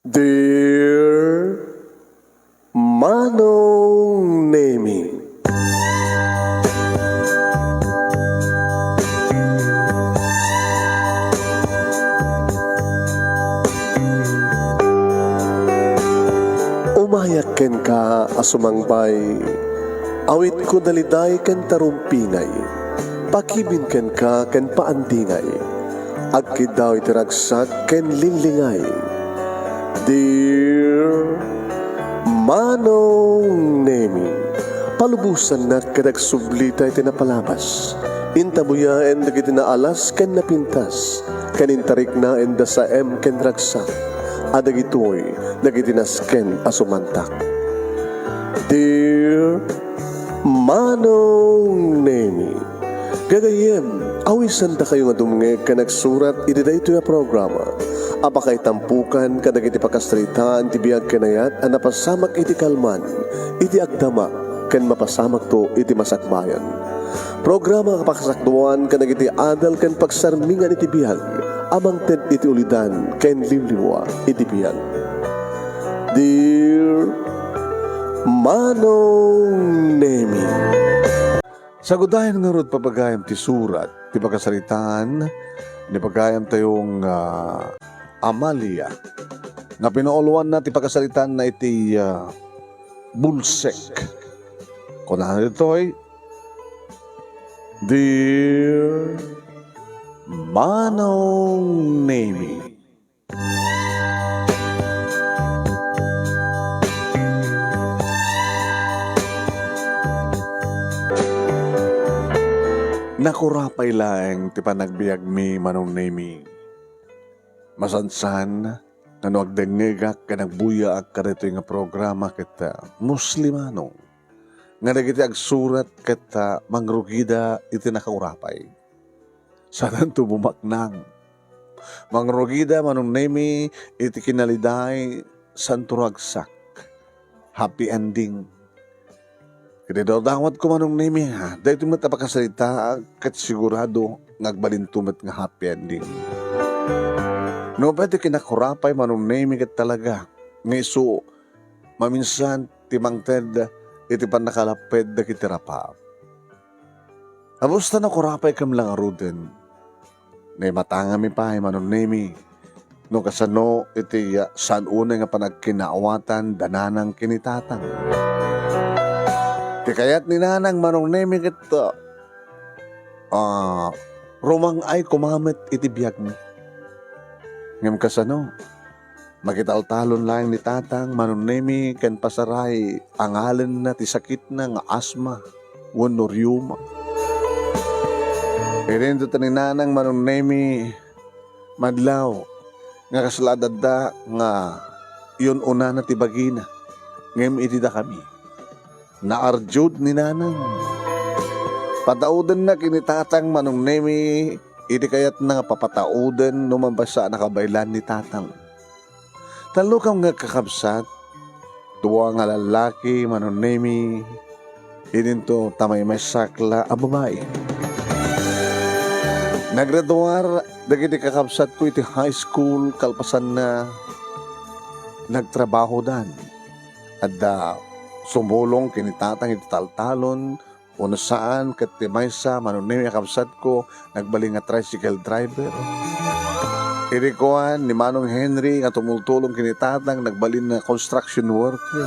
Dear Manong Nemi, umayak ken ka asumangbay, awit ko daliday ken tarumpingay, pakibin ken ka ken paandingay, agkid daw itiragsak ken linlingay. Dear Manong Nemi, palubusan na kadagsublita iti napalabas. Intabuya en dagiti naalas ken napintas, kanintarik na en da sa ken ragsak. Adagitoy dagiti nasken asumantak. Dear Manong Nemi, gagayem, awisan da kayo nga dumngeg ka nagsurat iti daytoy a programa. Apakay tampukan kadagiti pakastritaan ti biag kenayat a napasamak iti kalman, iti agdama ken mapasamak to iti masakbayan. Programa kapakasakduan kadagiti adal ken pagsarmingan iti biag, amang ted iti ulidan ken limliwa iti biag. Dear Manong Nemi, sagudayan nga rod papagayam ti surat ti pakasaritaan ni pagayam tayong Amalia nga pinauluan na ti pakasalitan na iti bulsek. Kunahan ito'y Dear Manong Nemi, nakurapay laeng ti panagbiag mi Manong Nemi. Masansan, ano agdengegak ka nagbuya ak karito nga programa kita Muslimano. Nga nagiti agsurat kita mangrugida iti nakaurapay. Sanan to bumaknang. Mangrugida Manong Nemi iti kinaliday santuragsak. Happy ending. Kaya daw dawat ko Manong Nemi ha. Dahil tumat apakasalita kat sigurado ngagbalintumat nga happy ending. No, pwede kinakurapay Manong Nemi kat talaga. Ngayon, maminsan, timang ted, iti pan nakalaped na kitirapap. Habusta na kurapay kam lang aruden. Ngay matangami pa, Manong Nemi. No, kasano, iti saan una nga panagkinaawatan, dananang kinitatang. Kayat ni nanang Manong Nemi kat, rumang ay kumamit iti biyag mi. Ngam kasano, makitaltalon lang ni tatang Manong Nemi ken pasaray ang alin na ti sakit na nga asma wenno rheuma. Irin to taninanang Manong Nemi madlaw nga kasladadda nga iyon una na ti bagina. Ngem iti da kami. Naarjud ni nanang. Pataudan na kinitatang Manong Nemi. Iti kayat na nga papatauden numambasa nakabaylan ni tatang. Talo kang nga kakabsat, duwa nga lalaki Manong Nemi, ininto tamay may sakla a babae. Nagraduar, dagiti kakabsat ko iti high school, kalpasan na nagtrabaho dan. At sumulong kinitatang iti taltalon, kung saan katimaysa Manong Nemi kakabsat ko nagbaling nga tricycle driver. Irikuan ni Manong Henry nga tumultulong kinitatang nagbalin na construction worker.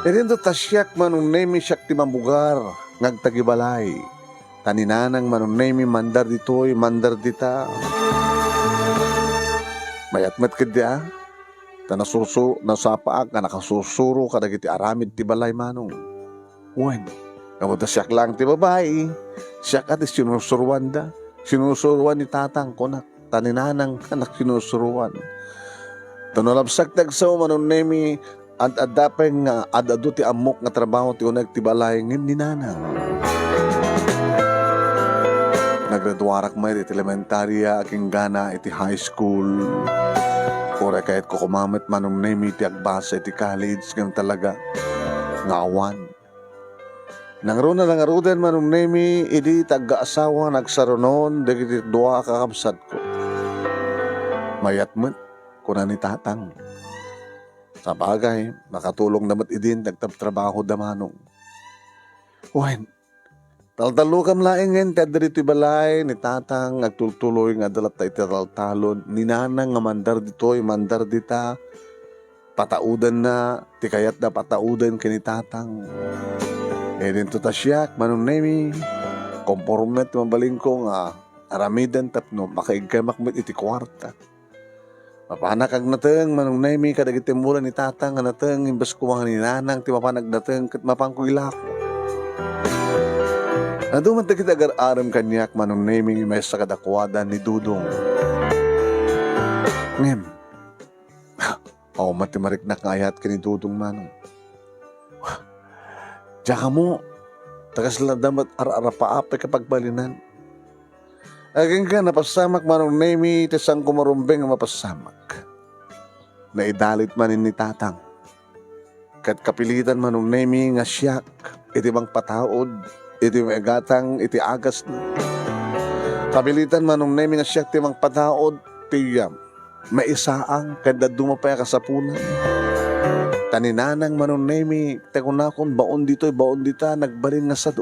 Irindo tasyak Manong Nemi siyak ti mambugar ngagtagibalay. Taninanang Manong Nemi mandar ditoy mandar dita. Mayatmet kadya tanasuso nasapaak nga nakasusuro kadagiti aramid ti balay Manong. Wen kamuta siyak lang ti babae, siyak at sinusuruan da. Sinusuruan ni tatang ko na taninanang anak sinusuruan. Tanulabsak tagsaw Manong Nemi at adapay nga adado ti amok nga trabaho ti unag ti balay ngin ni nanang. Naggraduarak may iti elementarya aking gana iti high school. Kore kahit ko kumamit Manong Nemi ti agbasa iti college ngam talaga ngawan. Nangro na nangarudan Manong Nemi, idi tagga-asawa nagsarunon, dagiti dua kakabsat ko. Mayat mo, kuna ni tatang. Sa bagay, makatulong naman idin, nagtatrabaho damanong. Wen, taltalo kam laing ngayon, tada dito balay, ni tatang, nagtultuloy nga dalat na ititaltalon, ni nanang nga mandar dito, mandar dita, pataudan na, tikayat na pataudan kini tatang. Dito tasyak, manong nemi, kompormet mabaling ko nga, aramidan tapno, makaigkamakmit iti kwarta. Mapanak ag nateng, manong nemi, kadagitimulan ni tatang, nga nateng, imbas kumang ni nanang, ti mapanag nateng, kat mapangkuila ko. Naduman kita agar-aram kanyak, manong nemi, may sa kadakwadan ni Dudong. Ngem, matimarik na kayat ka ni Dudong manong. Diyan mo, tagas ladamat ar-arapaapay kapag balinan. Aging ka napasamak manong nemi, tisang kumarumbeng ang mapasamak. Naidalit manin ni tatang. Kat kapilitan manong nemi nga siyak, iti bang pataod, iti magatang, iti agas na. Kapilitan manong nemi nga siyak, iti bang pataod, tiyam. Maisaang, kada dumapaya kasapunan. Taninanang manong nemi, tekunakon, baon dito'y, baon dita, nagbarin nga sado.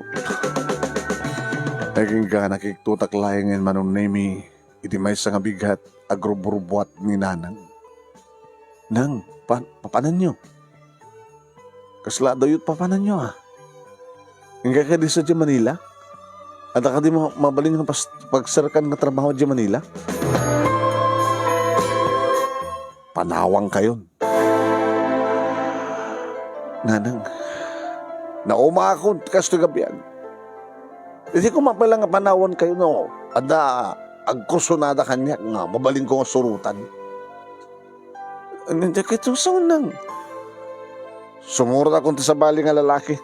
Naging ka nakiktutak layangin manong nemi, iti may nga bigat, agrubrubuat ni nanang. Nang, papanan nyo? Kasla daw yut papanan nyo Hingga ka di sa di Manila? At ka di mabaling ng pagsarakan ng trabaho di Manila? Panawang kayon. Nanang, naumakon kasto gabian. Hindi ko mapalang nga panawan kayo no. Ada agkusunada kanya nga, mabaling ko nga surutan. Hindi ka ito sa unang. Sumurot akong sa bali nga lalaki.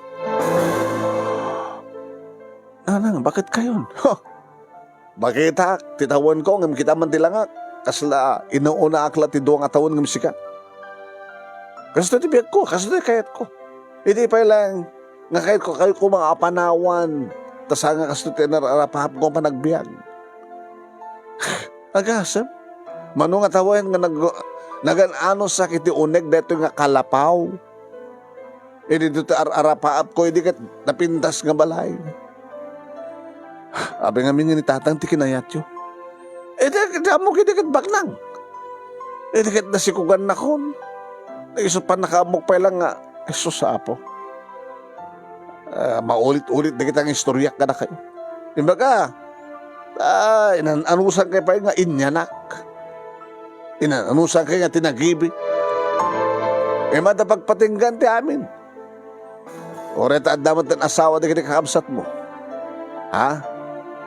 Nanang, bakit kayon? Bakit titawan ko, ngam kita man tilangak. Kasla, inauna akla ti doang atawon ngam sika. Kasto ti biyak ko, kasto ti kayat ko. Hindi pa lang, nga kahit ko kayo ko mga apanawan. Tas nga kasto ti narapahap ko panagbiyan. Agasam, manong atawain nga nagan-ano sakit ti uneg dito nga kalapaw. Hindi dito arapaap ko, hindi kat napintas nga balay. Abi nga mingi ni tatang ti kinayat yo. Damo hindi kat baknang. Hindi kat nasikugan na kon. Isot pa nakamok pa lang nga, isos sa apo. Maulit-ulit na kitang istoryak ka na kayo. Imbaga, inanusan kayo pa nga inyanak. Inanusan kayo nga tinagibi. Matapagpatinggan ti amin. Oreta at damat ng asawa na kinikakabsat mo.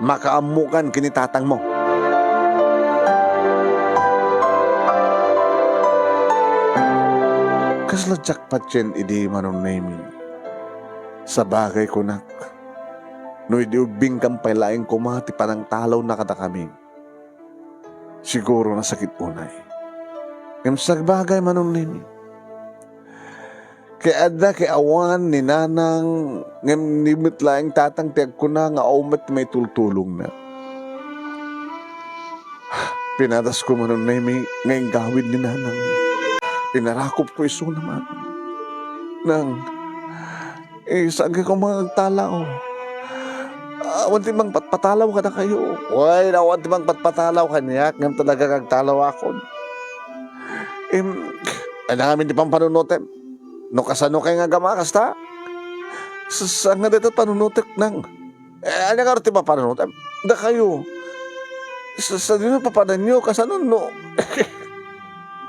Makaamukan kinitatang mo. Kasla jackpot yan, idi manong nemi. Sa bagay ko nak. No idiubing kang pailaing kumati panang talaw na kada kami. Siguro na sakit unay. Ngam sa bagay manong nemi. Kaya ada kay awan ni nanang ngam nimit laing tatang tiag ko na nga umat may tultulong na. Pinatas ko manong nemi ngayong gawin ni nanang. Pinarakop ko iso naman. Nang, saan ko mga talaw? Awan timang patpatalaw ka na kayo. Uy, awan timang patpatalaw ka niya. Ngam talaga kagtalaw ako. Namin di pang panunutin. No kasano kayo nga gamakas ta? Saan nga dito panunutin nang? Ano nga rin ba panunutin? Da kayo. Sa dito papanan nyo, kasano no?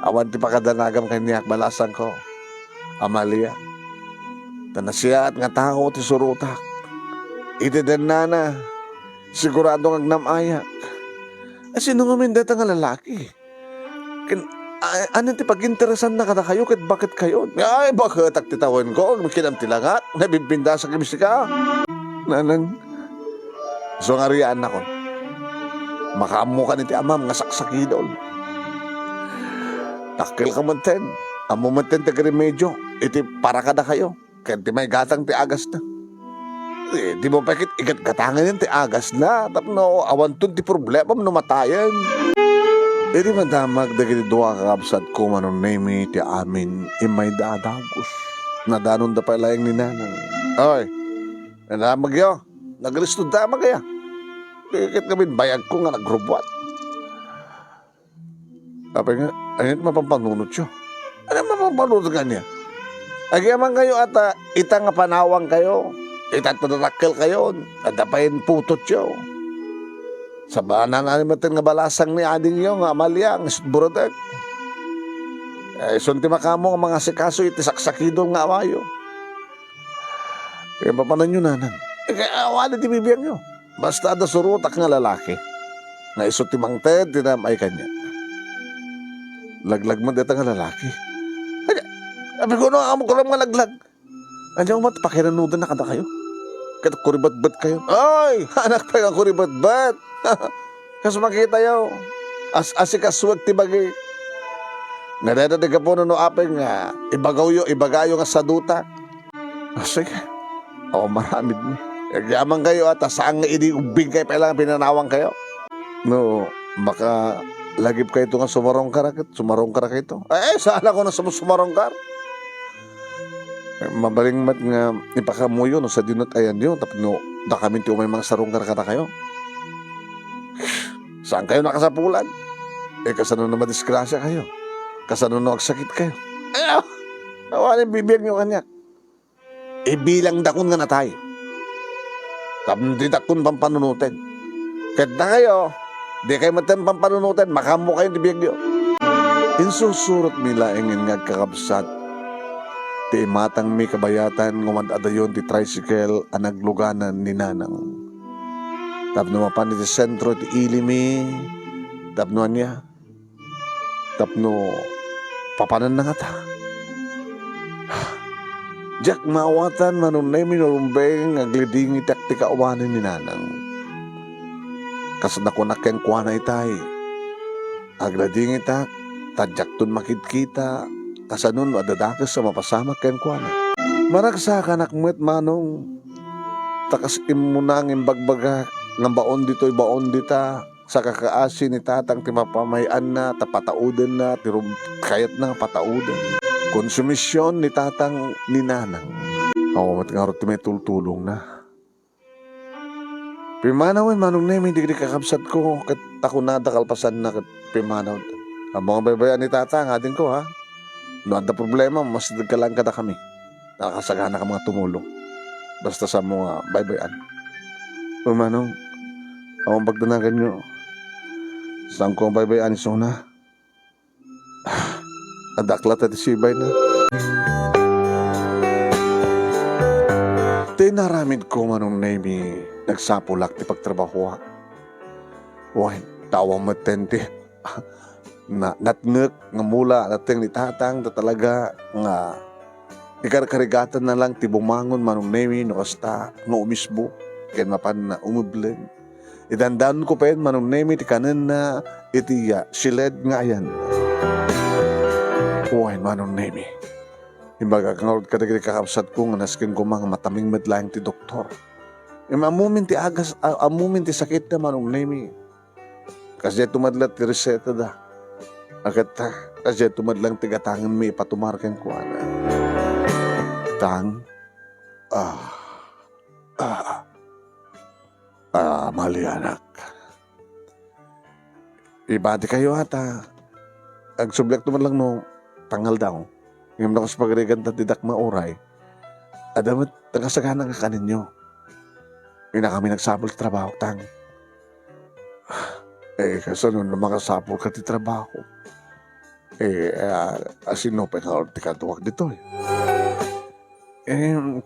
Awan ti pakadanagam kanya balasan ko. Amalia. Tanasya at nga tao ti surutak. Iti den nana. Sigurado ng agnamayak. Sino nga mindeta nga lalaki? Ano ti pag-interesan na kada kayo? Bakit kayo? Ay, bakit agtitawan ko? Kinam tilangat? Nabibinda sa kimisika? Nanang. So nga riyaan ako. Makaamu ka ni ti amam nga saksakidol. Takil ka manten. Amo manten taga-remedyo. Iti para kada kayo. Kaya ti may gatang ti agas na. Di mo pakit igat-gatangan yun ti agas na. Tapno awan tun ti problema numatayan. Edi madamag dagiti dua kakabsat ko manong name ti amin imay dadagos. Nadanon da pala yung ninanang. Oy, nadamag yo. Naglistod damag kaya. Kikit kami bayag ko nga nagrubwat. Sabi nga, ayun mapampanunod siya. Ano mapampanunod ka niya? Agyaman kayo ata ita nga panawang kayo. Itatadakil kayo. Adapayin putot siya. Sa banan natin nga balasang ni ading yo nga Amalia nga buradag. Sunti makamo nga mga sikaso itisaksakidol nga awayo. Kaya papanan nyo nanang. Kaya awala di bibiyang nyo. Basta ada surutak nga lalaki. Nga isot timang ted tinamay kanya. Laglag mo dito nga lalaki. Sabi ko no, amo ko lang nga laglag. Andiyan mo pakiranudan na kada kayo. Kaya kuribat-bat kayo. Ay, anak pa nga kuribat-bat. Kasi makita yaw. Asikaswag tibagi. Nadadadig ka po no apeng nga ibagayo nga sa duta. Sige. Ako maramid mo. Yaman kayo at saan nga ubing kayo kailangan pinanawang kayo. No, baka lagip kayo ito nga sumarong ka ito. Saan ako na sumarong ka? Mabaling mat nga ipakamuyo no sa dinot ayan yun. Tapos no, da kami umay mga sarong karakata kayo. Saan kayo nakasapulan? Kasano na madisgrasya kayo? Kasano na agsakit kayo? Awanin bibiyag nyo kanya. Bilang dakon nga na tayo. Tapos di dakon pampanunutin. Kahit na kayo, di kayo matan pampanunutin, makamo kayo bibiyag nyo. Insusurot nila ingin nga kakabsat. Ti matang may kabayatan ngumadadayon ti tricycle ang nagluganan ni nanang. Tapno mapan ti sentro ti ilimi. Tapno niya. Tapno papanan na nga ta. Jack maawatan manunay minurumbeng agliding itak ti kaawanan ni nanang. Kasad ako nakeng kuwana itay. Aglading itak. Tadyak tun makit-kita. Kasanun adadakas sa mapasama ken kuwana. Maragsa ka nakmet manong. Takas imunang imbagbaga. Nga baon dita sa kakaasi ni tatang timapamayan na tapatauden na kayat na patauden konsumisyon ni tatang ni nanang mat nga ro ti may tultulong na pimanaw manong nemi di kakabsat ko kat ako nada kalpasan na kat pimanaw ang mga baybayan ni tatang adin ko ha no ada problema mas dagkalang kada kami nakasagana ka mga tumulong basta sa mga baybayan manong ang pagdanagan nyo. Saan ko ang baybayan ni Sona? Adaklat at isibay na. Tinaramid ko manong nemi nagsapulak ti pagtrabaho. Why, tawang matente. Natngek nga mula nating ni tatang na talaga nga ikarkarigatan na lang ti bumangon manong nemi no kasta no umisbo. Kaya mapan na umublen. Idandan ko pa yun, manong nemi, ti kanan na itiya, siled nga yan. Uwain, manong nemi. Imbaga kang kadagiri kakapsat ko, nga naskin ko mga mataming medlayang ti doktor. Amumin ti agas, amumin ti sakit na manong nemi. Kasi tumadlat ti reseta da. Akata, kasi tumadlang ti gatangan mi ipatumarkan ko, ana. Tang, mali anak. Ibati kayo ata. Ang subject naman lang no, tangal daw. Ngayon na ko sa pagrigan tidak mauray. Adamat, nagasagana nga kaninyo. Ina kami nagsapol sa trabaho, tang. Kasi nun makasapol ka ti trabaho. Asino pa nga ti katuwag dito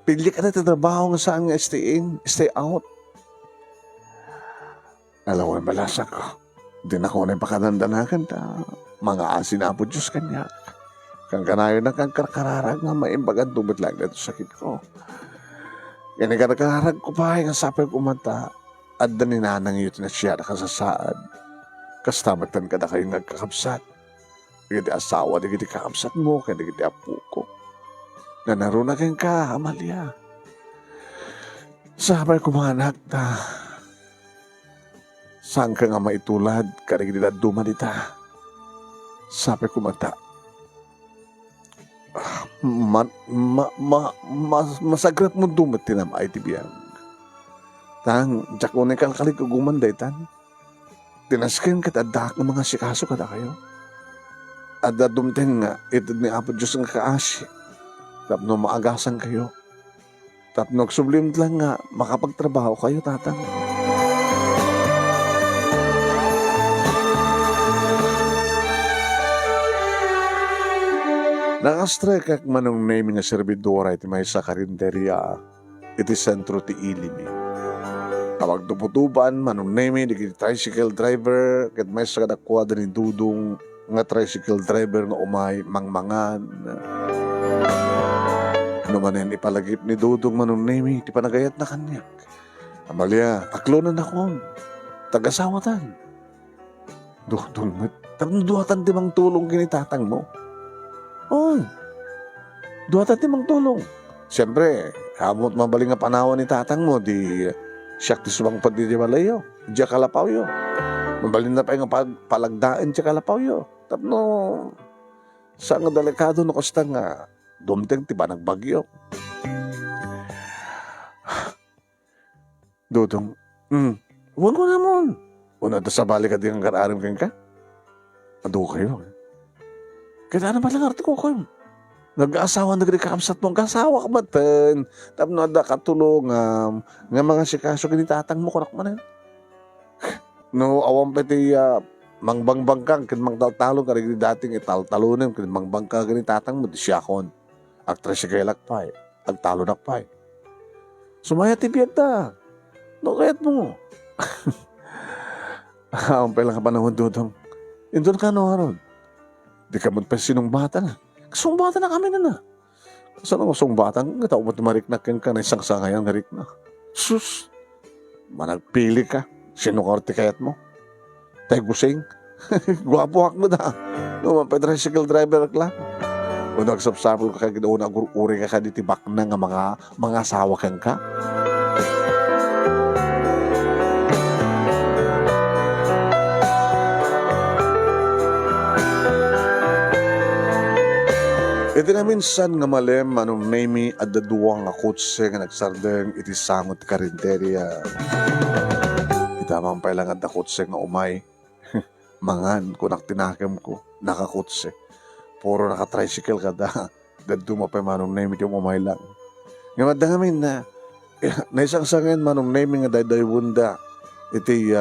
pili ka na ti trabaho nga saan nga stay in, stay out. Alam mo, balasak ko. Di na ko na pakadandanakan ta. Mga asin na po Diyos kanya. Kang kanayo na kang karkararag nga maimbagan tubit lang na ito sakit ko. Yan ang karkararag ko pa nga sapay kumanta. At da ninanang yun na siya nakasasaad. Kastamatan ka na kayong nagkakabsat. Hindi asawa, hindi kakabsat mo, hindi apo ko. Na narunagan ka, Amalia. Sabay ko mga anak ta. Saan ka nga maitulad, karigilidad dumanita. Sabi ko mata, masagrat mo dumat tinam ay tibiyang. Tang, jak mo na kalkalik ko gumanday tan. Tinaskin kat adak ng mga sikaso kada kayo. Ada dumteng nga, ito ni Apo Diyos nga kaasi. Tapno maagasan kayo. Tapno sublim lang nga, makapagtrabaho kayo tatang. Nakastrek kak manong name nga servidora iti may sa karinderya iti sentro ti ilimi. Kapag tuputuban, manong name di tricycle driver ket may sa kadakwa ni Dudong nga tricycle driver nga umay mangmangan. Ano man yan ipalagip ni Dudong manong name ti panagayat na kanyak. Amalia, aklonan akong tagasawatan. Dudong, duwatan di mang tulong kinitatang mo. Oh, duwatan di mang tulong. Siyempre, hamot mabaling nga panawan ni tatang mo, di siyak ti subang pagdidimalayo, di kalapaw yo. Mabalin na pa yung palagdaan di kalapaw yo. Tapno, sa nga delikado no kosta nga, dumteng ti ba nagbagyo. Dudong, huwag ko naman. Una ta sa balik at yung kararim kang ka. Ado kayo. Kaya ano ba lang arti ko kayo? Nag-aasawa nagrekamsat mo. Kasawa ka ba ten? Tapno ada katulongam. Nga mga sikaso kinitatang mo. Kurak man yan. No, awang pati mangbang kang. Kinmangtaltalong ka rin dating italtalunin. Kinmangbang ka kinitatang mo. Di siya kon. Aktres siya kailak pa eh. Agtalunak pa eh. Sumaya tibiyag ta. No, kaya't mo. Ang pala ka panahon Dudong. Indun ka no haron. Di ka mo pa sinumbatan na. Kasumbatan na kami na. Saan ang sumbatan? Katao mo tumariknak ka na isang sangayan na riknak. Sus! Managpili ka. Sinukarte kayat mo. Tay gusing. Gwapo hak mo da. No, tricycle driver ka lang. O nagsapsapol ka kagid o nagururi ka ditibak na nga mga asawa kang ka. Iti na minsan nga malem anong name at daduwang nga kutse nga nagsardeng iti sangot karinderya. Itamang pailangan da kutse nga umay. Mangan ko tinakem ko, nakakutse. Puro naka-tricycle ka da. Dadto mo pa manong name yung umay lang. Nga madangamin na, naisang sangin manong name nga daywunda iti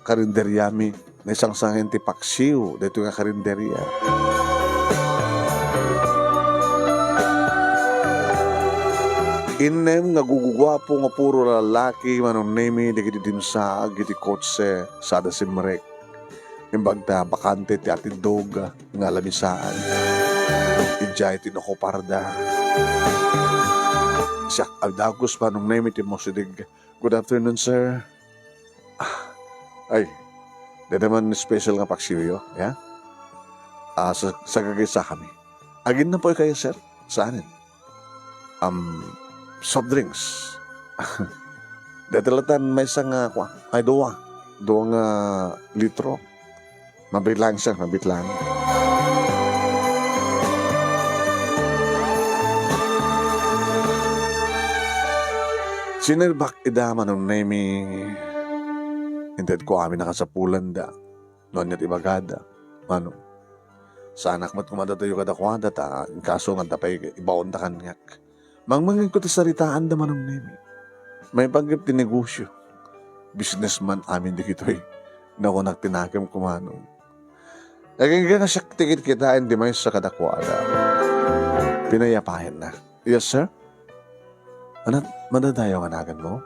karinderyami. Naisang sangin ti paksiw, dito nga karinderya. Inem nga gugugwapo nga puro lalaki manong name digiti dimsa giti kotse sada simrek. Imbagta bakante ti atindog nga lamisaan. Ijay ti nakoparda. Siya agdagos manong name ti mosidig. Good afternoon, sir. Ay, di naman special nga paksiyo, ya? Sa kagaysa kami. Agin na po kayo, sir? Saanin? Soft drinks. Datalatan may isang ay duwa nga litro. Mabit lang siya, mabit lang. Sinirbak idaman ng nemi. Hinted ko amin nakasapulan da. Noon niya't ibagada. Mano? Sa anak mo't kumadatayo kadakwada ta. Ang kaso nga tapay ibaon da kanyak. Mangmangin ko ti saritaan da manong nemi. May panggap ti negosyo. Businessman amin di kito'y. Naku nagtinakam kumanong. Naging nga siya tikit kitain di may sa kadakwada. Pinayapahin na. Yes, sir? Ano, madadayo nga nagan mo?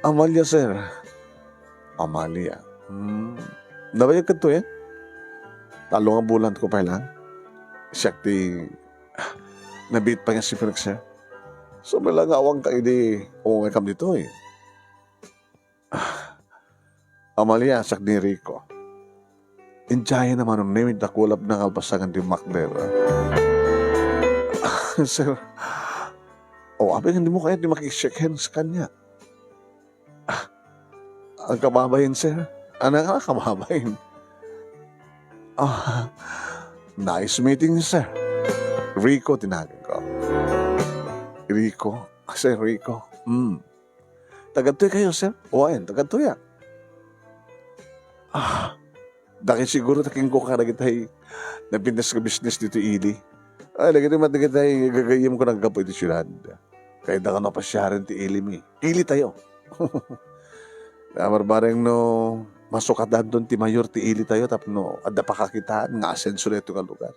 Amalia, sir. Amalia. Nabayag ka to eh? Talo nga bulan ko pa lang. Siya ti... Nabit pa niya si Felix, sir. So, malang awang ka, hindi umuwi kam dito, eh. Amalia, sak ni Rico. Enjoy naman ang name, nakulap ng alpasangan di Macder. Sir, abing hindi mo kaya di makishake hands sa kanya. Ang kababayin, sir. Ano nga kababayin? Ah, nice meeting you, sir. Rico, tinagan ko. Rico? Sir Rico. Tagadtoy kayo, sir? O ayun, tagadtoy ya. Daki siguro taking ko ka na kita'y napintas ka business dito, Ili. Ay, lagi naman na kita'y gagayim ko ng kapoy di syudad. Kahit na ka napasyaran ti Ili mi. Ili tayo. Barbareng no, masukatan doon ti mayor ti Ili tayo, tapno, adda pa kakitaan, nga asenso na ito ka lugar.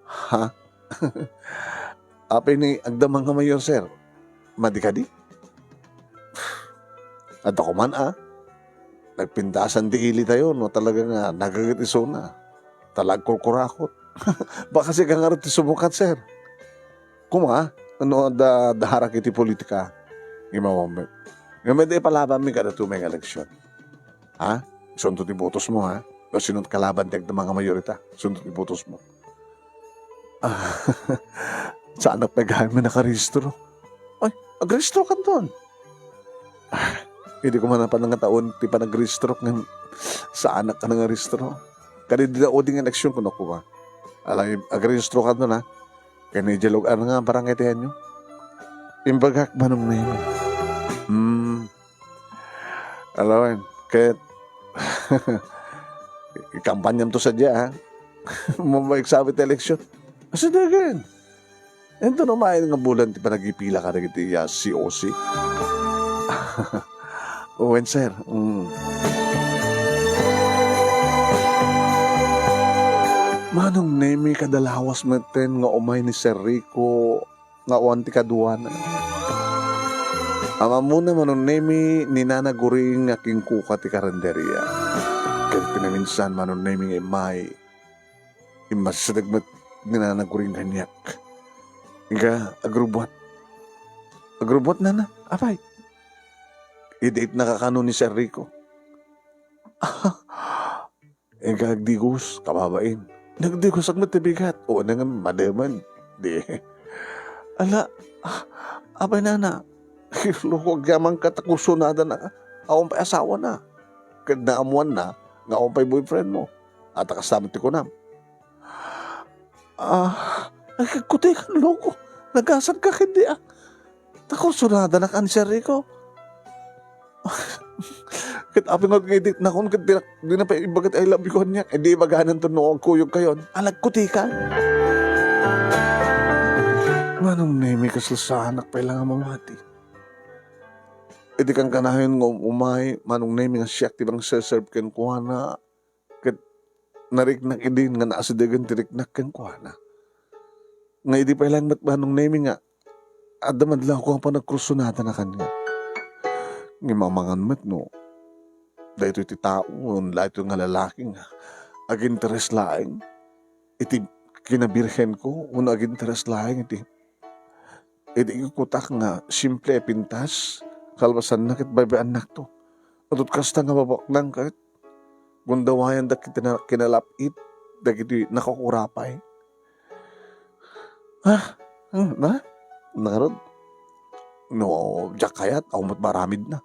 Ha? Apay ni, agdamang nga mayor, sir. Madikadi? At ako man, nagpintasan di Ili tayo, no, talaga nga, nagagatiso na. Talag kurkurakot. Baka kasi kang ti sumukat, sir. Kuma, ano, daharak iti politika. Imawamit. Ngayon, di palaban mi kada tumeng eleksyon. Ha? Sundot ti botos mo, ha? O sinunod kalaban ti mga mayorita. Sundot ti botos mo. Saan nagpegahan mo nakarehistro? Ay, agrehistro ka doon. Hindi ko man pa nga taon, ti pa nag-rehistro ng sa anak ka nag-rehistro. Kaya di na oding eleksyon ko nakuha. Alam, agrehistro ka doon, ha? Kaya ni Jalog, ano nga parang itihan nyo? Imbagak manong na yun. Alam, kaya ikampanyam to sadya, ha? Mamaiksabi ta eleksyon. Kasi dagan. Ito naman nga bulan, ti pa nagipila ka na iti COC. Uwen, sir. Manong nemi kadalawas meten nga umay ni Sir Rico nga uwan ti kaduana. Ama muna manong nemi ninanaguring nga kingkuka ti karenderya. Kaya pinaminsan manong nemi nga imay imasadag mat ninanaguring ganyak. Nga agrubot. Agrubot na. Apay. I-date nakakano ni Sir Rico. Agdigos, kababain. Nagdigos ang matibigat. O na nga, madaman. Di. Ala, abay na. Lukog yamang katakusunada na. Akong pa asawa na. Kadnaamuan na, nga akong pa'y boyfriend mo. At kasama ti ko na. Nagkakuti ka, loko. Nagasan ka, hindi Takusunada na ka ni Sir Rico. Kit apin nga kaidik na kung di na pa ibagat ay love you niya. Hindi ibaganan to noong kuyog kayon. Alagkuti ka. Manong nemi kaslasanak pa ilang mamati. Di kang kanahin ng umay. Manong nemi nga siyak tibang serve ken kuhana. Kit nariknak idin nga naasidagan tiriknak ken kuhana. Nga hindi pa ilang manong nemi nga. Adaman lang ko ang panagkrusunata na kanya. Ngimamangan met no. Dahil iti taon, lahat yung nga lalaking ag-interest laing. Iti kinabirhen ko, uno ag-interest laing iti kutak nga simple pintas, kalbasan na kit baybaan nak to. Atut kasta nga babak lang kahit gundawayan da kita kinalapit, da kiti nakakurapay. Nakarod. No, jak kayat, awmat maramid na.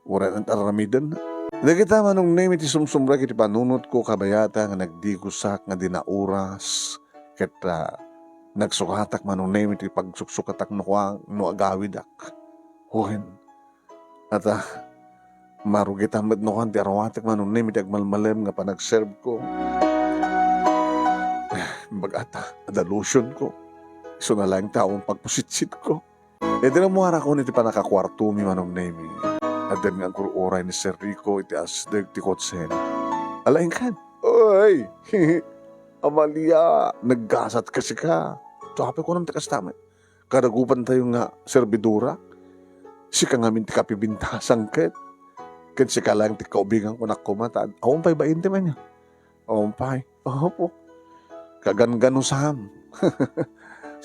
Wala ng taramidan na. Nagkita manong name iti sumsumra kiti panunot ko kabayata nga nagdigusak nga dinauras kita nagsukatak manong name iti pagsuksukatak no agawidak. Huhin. At marugit ang madnokan ti arawatak manong name iti agmalmalem nga panagserve ko. Bagata, delusion ko. So na lang taong pagpusitsit ko. E din ang muhara ko niti panakakwarto mi manong name. At din nga oray ni Sir Rico iti asdeg ti kotsen. Alain kan. Oy! Amalia, naggasat kasi ka. Sabi ko nang takas tamat. Karagupan tayo nga servidura. Si ka ngamin ti kapibintasang ket. Ken si ka lang ti kaubigan ko nakumata. Awang pa'y ba inti man niya? Awang pa'y. Opo. Kagan-gano saham.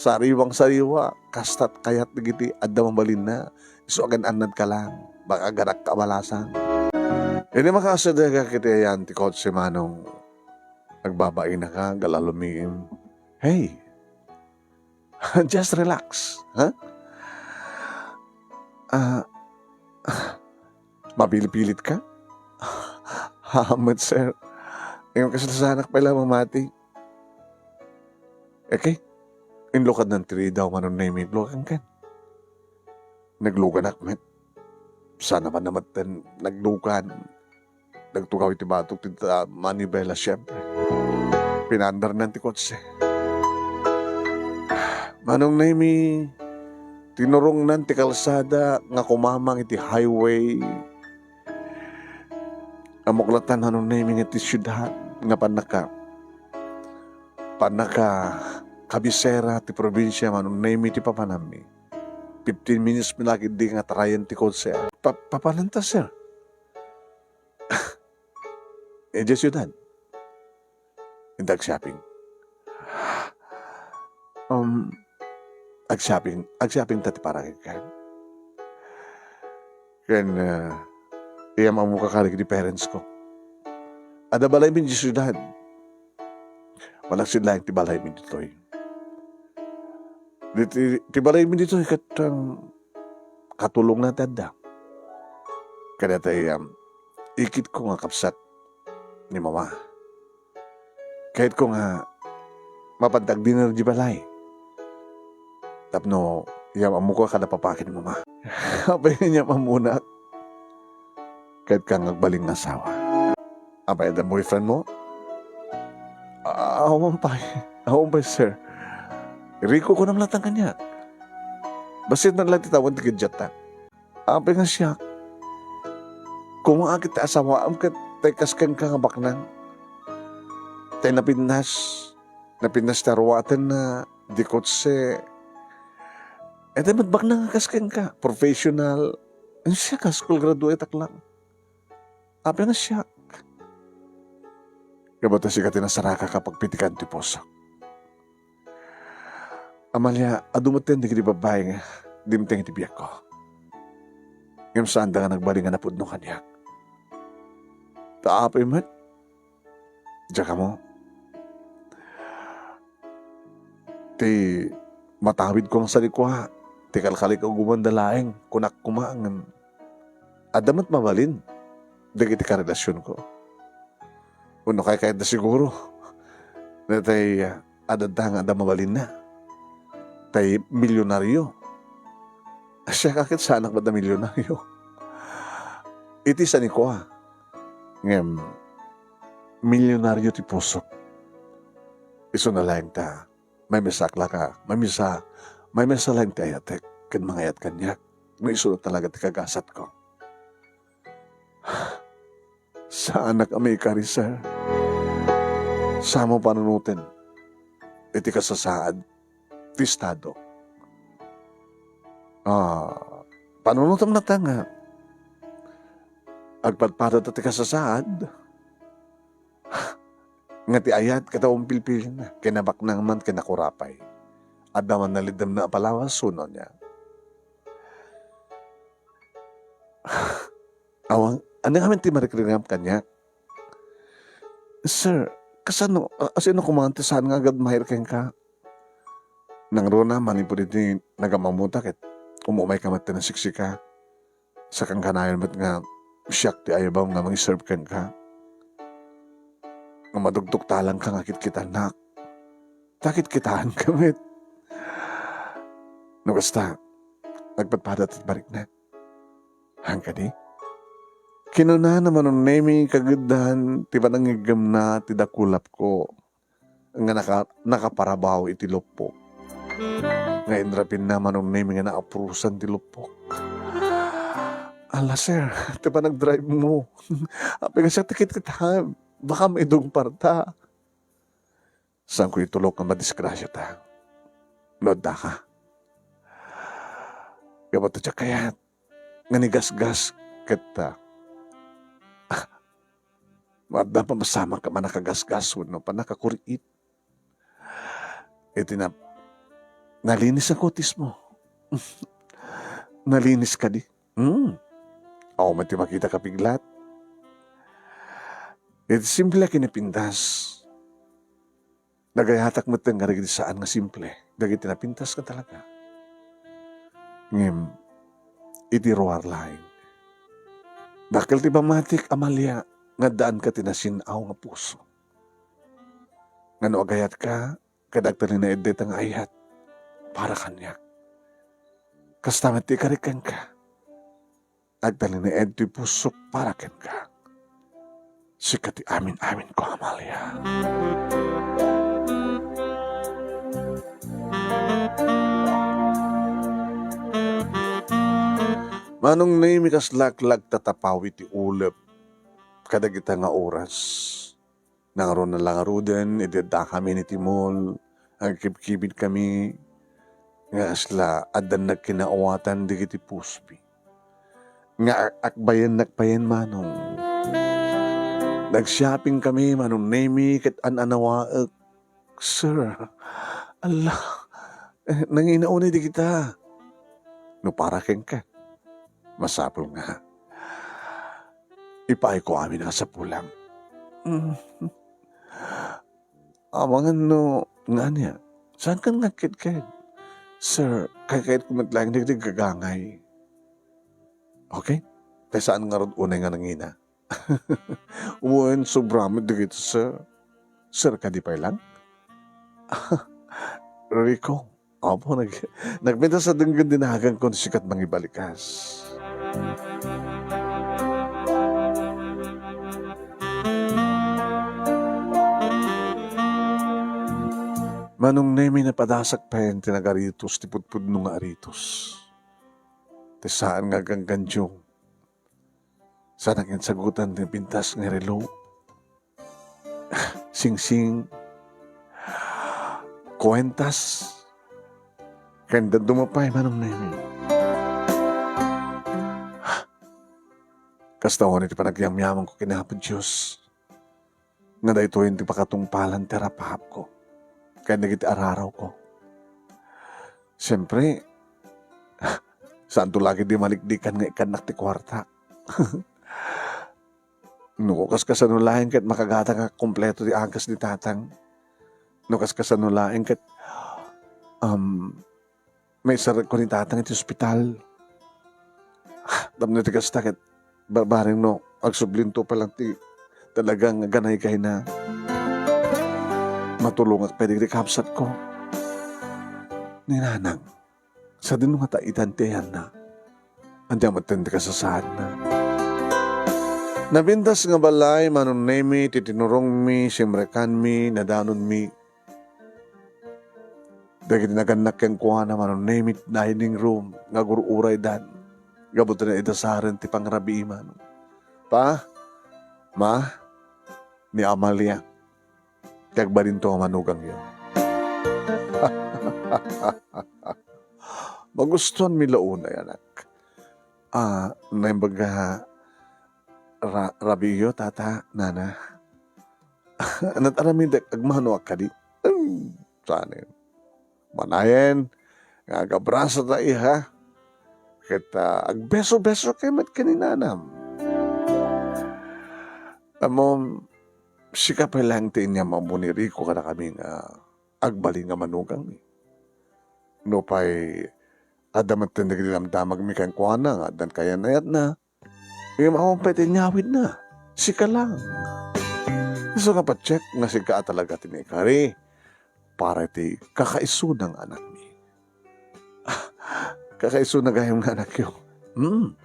Sariwang-sariwa, kastat kayat nagiti, adda mabalin na. So, agan anad ka lang, baka ganak kabalasan. Hindi makasadaga kita yan, ti Kotse Manong, nagbabain na ka, galalumim. Hey, just relax, ha? Mapilipilit ka? Hamad, sir. Yung kasalasanak pala mamati. Okay? Inlukad ng tiri daw manon na yung lukan kan. Naglukan akmet. Sana man naman naglukan. Nagtugaw iti batok tita manibela siyempre. Pinandar ng ti kotse. Manong na yung tinurong ng ti kalsada nga kumamang iti highway. Amuklatan manong na yung iti syudad nga panaka kabisera ti probinsya manong na yung iti papanami. 15 minutes milagid di nga tarayan ti kotse. Papananta sir. Di syudad. Hindi ag-shopping. Ag-shopping tati para kan. Kan, iya mamuka kalig di parents ko. Ada balay min di syudad. Walang sila yung tibalay min dito'y. Tibalay min dito'y katang katulong na tanda. Kaya tayo, ikit ko nga kapsat ni mama. Kahit ko nga mapandag dinner di balay. Tapno, iya mamuka kada papakin ni mama. Apay niya mamunak. Kahit kang agbaling na asawa. Apay the boyfriend mo? Awan pa, sir. Rico ko naman latang kanya. Basit na lang titawan ti kadyata. Apay nga siya. Kung akit asawa, amkat tekas kang kangabaknan. Tay napinnas tarwatan na di kotse. E tay matbak na nga kaskan ka. Professional. Ano siya ka? School graduate lang. Apay nga siya. Kabata siya tinasaraka kapag pitikan ti poso. Amalia, adumaten di kiti babae nga. Dimteng iti biyak ko. Ngayon saan da nga nagbaling nga napudno kanya. Taapay mat. Diyan ka mo. Ti matawid ko ang salikwa. Ti kalkalik ang gumandalaeng. Kunak kumaangan. Adamat mabalin. Dagiti karelasyon ko. Uno kay kahit na siguro. Na tay adadang ada mabalin na. Tay milyonaryo. Siya kakit sa anak ba na milyonaryo? Iti sa ni ko ngem milyonaryo ti puso. Iso na lang ta. May mesakla ka. May mesa lang ti ayatek. Kan mga ayat kanyak. May iso na talaga ti kagasat ko. Sa anak amay kari, sir. Sa mo panunutin. Iti kasasaad. Ti estado. Panunutam na tanga. Agpadpadat at ti kasasaad. Nga ti ayat katawang pilpil na. Kinabak na man kinakurapay. At naman nalidam na palawas suno niya. Awang, ano nga ti marikrinam kanya? Sir, kasano kumante saan nga agad mahir keng ka? Nang rona, manipo dito nagamamutak at umumay ka mat na siksika. Sa kang kanayon mat nga siyak ti ayabaw nga mangiserve keng ka. Nga madugdug talang ka nga kita nak. Takit kitaan kamit. No basta, nagpatpadat at balik na. Hangka di? Kinuna naman ang naming kagadahan, ti ba nangigam na, ti dakulap ko, nga nakaparabaw iti lupok. Nga inrapin naman ang naming nga naaprusan ti lupok. Ala sir, ti ba nag-drive mo? Apay nga siya tikit kita, baka may dong parta. Saan ko itulok nga madisgrasya ta? Loda ka. Gabato siya kaya, nga nigasgas kita. Mada pa masama ka man nakagasgas no pa nakakurit. Iti na nalinis ang kotis mo. Nalinis ka di. Ako mati makita ka piglat. Iti simple kinipindas. Nagayatak mo tang garigid saan nga simple. Dagiti napintas ka talaga. Ngem, iti roar laing. Bakal ti bamatik Amalia nga daan ka tinasinaw nga puso. Ngano agayat ka, kadagtali na edit ang ayat, para kanya. Kastamat ti karikan ka, agtali na edit pusok para ken ka. Sikati amin-amin ko, Amalia. Manong name kas laklag tatapawi ti ulep, kadagita nga oras. Nangaroon na lang aruden, ideda kami ni Timol, ang kibkibid kami, nga asla adan nagkinaawatan di kiti puspi. Nga akbayan nakbayan manong. Nag-shopping kami manong nemi kat ananawaag. Sir, Allah, nanginaunay di kita. No para ken ka. Masapol nga. Ipaay ko amin nga sa pulang. Amangan no, nga niya, saan ka nakit-kit? Sir, kakait ko matlang digdig kagangay. Okay? Kaya saan nga rin unay nga nangina? Umuin, sobramid digit, sir. Sir, kadipay lang? Rico, opo, nagbenta sa denggan dinahagan ko sikat mangibalikas. Manong nemi na padasak pa yan tinagaritos, tipudpud nung aritos. Te saan nga ganggansyong. Saan ang sagutan ng pintas ng relo. Sing-sing. Kuwentas. Kanda dumapay manong nemi. Kastawan iti panagyamyaman ko kinapad Diyos. Nga da ito hindi pakatungpalan terapahap ko. Kaya nagiti araraw ko. Siyempre, saan to lagi di malikdikan nga ikanak ti kwarta. Nukas kasanulahin kat makagata ka kompleto di angkas di tatang. Nukas kasanulahin kat may sarat ko ni tatang iti ospital. Dam na ti kasta kat barbaring no, agsublinto pa lang ti talagang ganay kay na matulong at pwede kapsat ko. Ninanang, sa din nga taitantihan na, andiyan matindi ka sa saan na. Nabintas nga balay, manon nemi, titinurong mi, simrekan mi, nadanon mi. Dahil naganak kang kuha na manon nemi, dining room, nga guruuray dan. Gabuto na idasaren ti pangrabi iman. Pa, ma, ni Amalia, kag ba rin to manugang yun? Magustuhan mi launay, anak. Naimbaga, Rabiyo, tata, nana. Anat aramin dek, agmano akadi. Saan yun? Manayen, nga gabrasa ta iha. Kita agbeso-beso kay mat kaninanam. Amom, sika pa lang ti niya mamuniri ko kada kami nga agbali nga manugang ni. No pa'y adamat tindig damdamag mi kang kuana nga dan kaya nayat na. Yung makumpay tinyawid na. Sika lang. So nga pa-check nga sika talaga tinikari para ti kakaiso ng anak mi. Kakaiso na gayong anak yun.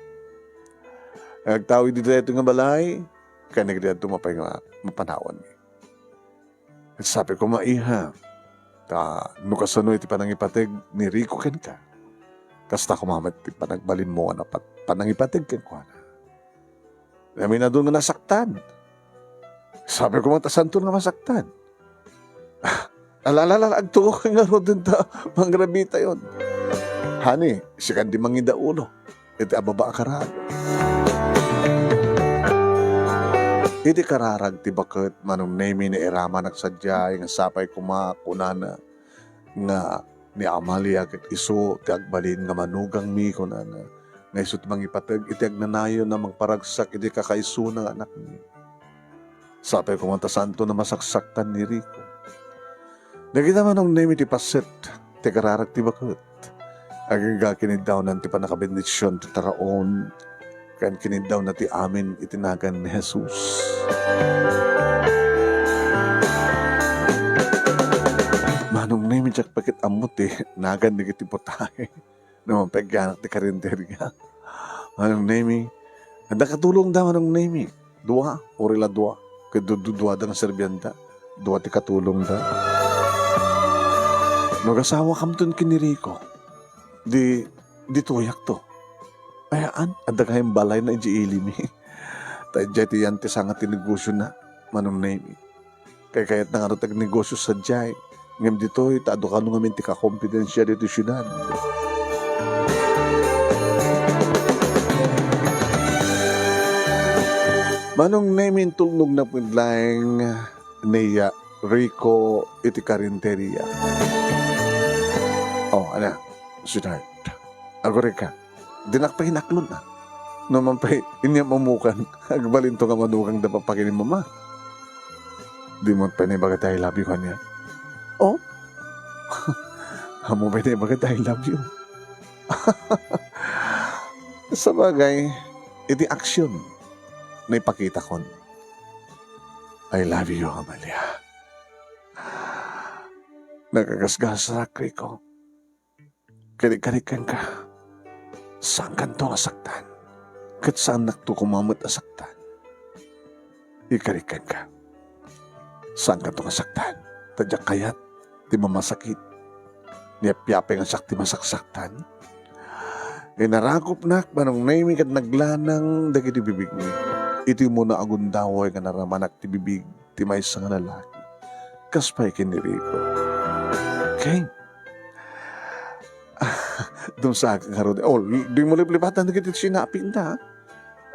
Nagtawid dito ito nga balay, kaya nagdiyad tumapay nga mapanawan mi. At sabi ko, maiha, nukasano iti panangipatig ni Rico ken ka. Kasta kumamat iti panagbalin mo na panangipatig ken ko na. Namin na doon nga nasaktan. Sabi ko, matasanto nga masaktan. Alalala, agtuko ka nga ro din ta, mangrabita yun. Hani, sikan di mangida ulo. Iti ababa karag. Iti kararag ti bakit manong nemi ni Irama nagsadya nga sapay kumakunana nga ni Amalia ket iso ti agbalin nga manugang mi kunana nga iso ti mangipateg iti agnanayon na magparagsak iti kakaiso ng anak mi. Sapay kumanta santo na masaksaktan ni Rico. Nagita manong nemi ti paset ti kararag ti bakit. Agaga kinidaw na ti panakabendisyon ti taraon kan kinidaw na ti amin itinagan ni Jesus. Manong name jak pakit amot nagan ni kiti potay. Naman pagyanak ti karinderya. Manong name, ada katulong da manong name. Dua, orila dua. Kadududua da ng serbyanta. Dua ti katulong da. Nagasawa kamton kiniriko. Di tuyak to. Ayaan, ada kayong balay na iilimi. Tadya ti yan ti sangat ti negosyo na. Manong name. Kaya kaya't nangarutag negosyo sa jay. Ngam dito, itaado ka nung amin ti ka-kompidensya dito syudad. Manong name tulnog na pudlaeng niya Rico iti karinderya. Oh, ana, sweetheart. Agore ka. Dinak pa hinaklon na. Naman pa inyam mamukan. Agbalin to nga manukang dapapakinin mama. Di mo pa na bagat I love you kanya. Oh? Amo pa na bagat I love you. Sa bagay, iti aksyon na ipakita kon. I love you, Amalia. Nagagasgas sa Rico. Karik-karikan ka. Saan kanto asaktan? Kat saan nakto kumamot asaktan? Ikarikan ka. Saan kanto asaktan? Tadyak kayat, di mamasakit. Niyap-yapay ang sakti masaksaktan. Inarakop nak, manong naimig at naglanang dagiti bibig ni. Iti mo na agundaway ka naramanak ti bibig, ti may isang lalaki. Kaspay kiniriko. Okay? Doon sa aking harod. Oh, di mo liplipatan na kita sinapin na.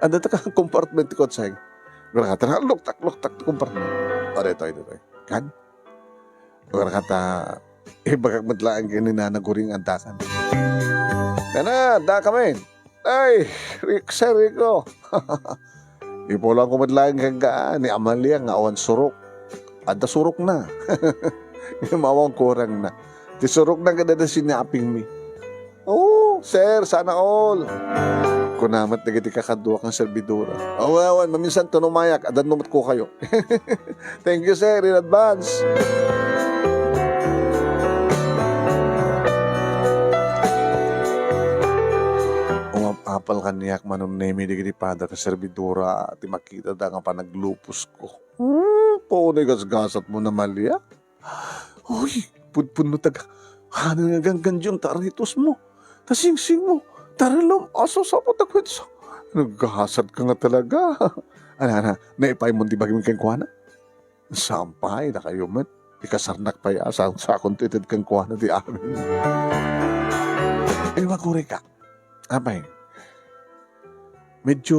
Ada ta ka compartment ko sa gara kata loktak compartment. Ore to ito. Kan? Gara kata bagak madlaan kini na naguring antakan. Kana, da kami. Ay, Sir Rico. Ipo lang ko madlaan kang ni Amalia nga awan surok. Ada surok na. Mawang kurang na. Ti surok na kada sinaping mi. Oh, sir, sana all. Kunamat na giti kakadua kang servidora. Awan, maminsan to numayak. Adan numat ko kayo. Thank you, sir, in advance. Apal kaniyak manong nemi di giti pada ka servidora. Ti makita da nga pa naglupos ko. Paunay gasgasat mo na Malia. Uy, pudpun no taga. Ano nga ganggandyong taritos mo? Tasing-sing mo. Taralam, aso sa patakwit sa. Naghahasad ka nga talaga. Ana, naipay mo di bagay kang kuwana? Sampay na kayo met. Ikasarnak pa ya sa kontited kang kuwana di amin. Eh, makuri ka. Abay, medyo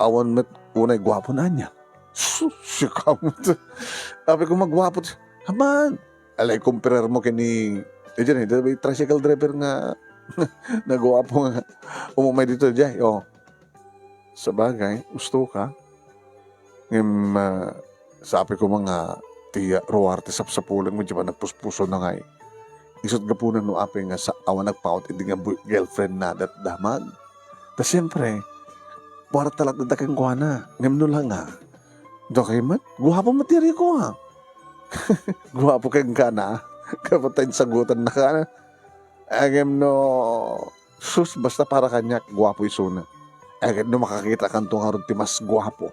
awan met unay gwapo na niya. Sika mo to. Sabi ko magwapo. Haman. Alay, compare mo kini dyan tricycle driver nga nagwapo nga umumay dito dyan. Oh. Sa bagay, gusto ka. Ngim, sabi ko mga tiya, ruwarte sapsapulang mo dyan nagpuspuso na nga eh. Isot ka po na no api nga sa awan nagpaot hindi nga girlfriend na dat damag. Tas siyempre, para talat na dakang kuha na. Ngam no lang nga. Dokay mat, guwapo matiri ko ha. Guwapo kang ka na. Kapatayin sagutan na ka na. Ngam no, sus, basta para kanyak, guwapo isuna. Ngam no makakita kanto nga ron ti mas guwapo.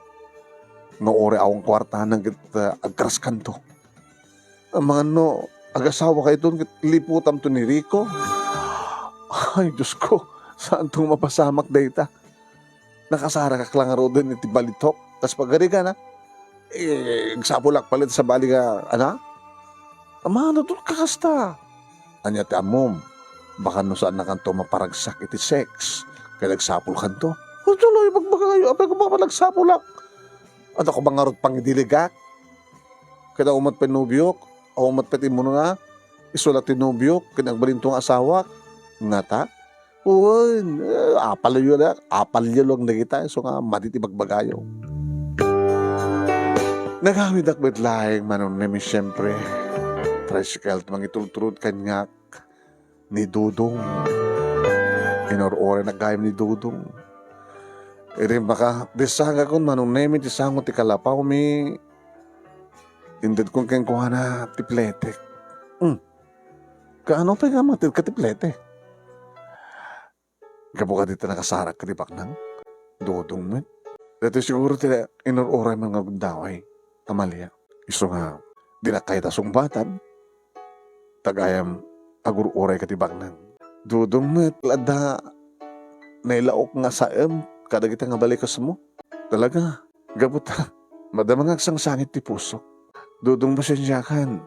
No ore awang kwarta ng agkaras kanto. Ang mga no, agasawa kayo doon, liputam to ni Rico. Ay, Diyos ko. Saan itong mapasamak data? Nakasara ka lang aro doon iti balitok. Tapos pagari ka na, sapulak palit sa bali ka, ana? Amano doon kakasta. Anya ti amom, baka no saan na kanto maparagsak iti sex. Kaya nagsapul kanto. O tuloy, magbaga kayo, apay ko baka nagsapulak. At ako bang arot pang idiligak? Kaya umat penubyok, o umat petin mo na, isulat tinubyok, kinagbalintong asawa, ngata. Uwan, apal yun lang na kita. So nga, matitibagbagayo. Nagawid akbet laing manon nemi siyempre. Tricycle, mangitulturod kanyak ni Dudong. Inor-ore nagayam ni Dudong. Iri baka, disanga kon manon nemi, disango ti kalapaw mi Indad kong keng kuha na tiplete. Kaano pa nga matid ka tiplete? Gabo ka dito nakasarak ka di baknang? Dudong mo. Dito siguro tila inururay mga gundaway. Amalia. Iso nga, di na kahit asong batan. Tagayam, agururay ka di baknang. Dudong mo, lada, nailaok nga sa kada kita nga balikas mo. Talaga, gabuta. Madamang agsang sangit ti puso. Dudong pasensyakan.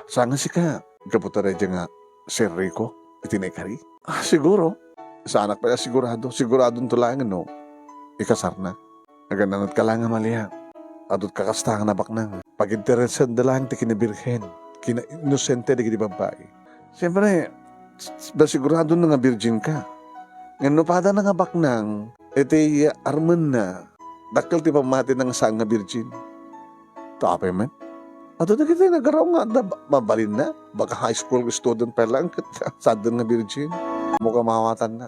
Sanga si ka. Gabuta rin nga, Sir Rico, itinekari. Siguro. Sa anak pa niya sigurado. Siguradong tulangan, no? Ikasar na. Nagananat ka lang nga maliha. Adot kakastangan na baknang. Pag-interesan da lang ti kinabirhen. Kina-inosente di kiti babae. Siyempre, sigurado na nga virgin ka. Ngano pada na nga baknang, iti arman na, dakil ti pamati ng sang nga virgin. Tapay man. Ato na kita nagaraw nga, mabalin na. Baka high school student pa lang, sadon nga virgin. Mukha mawatan na.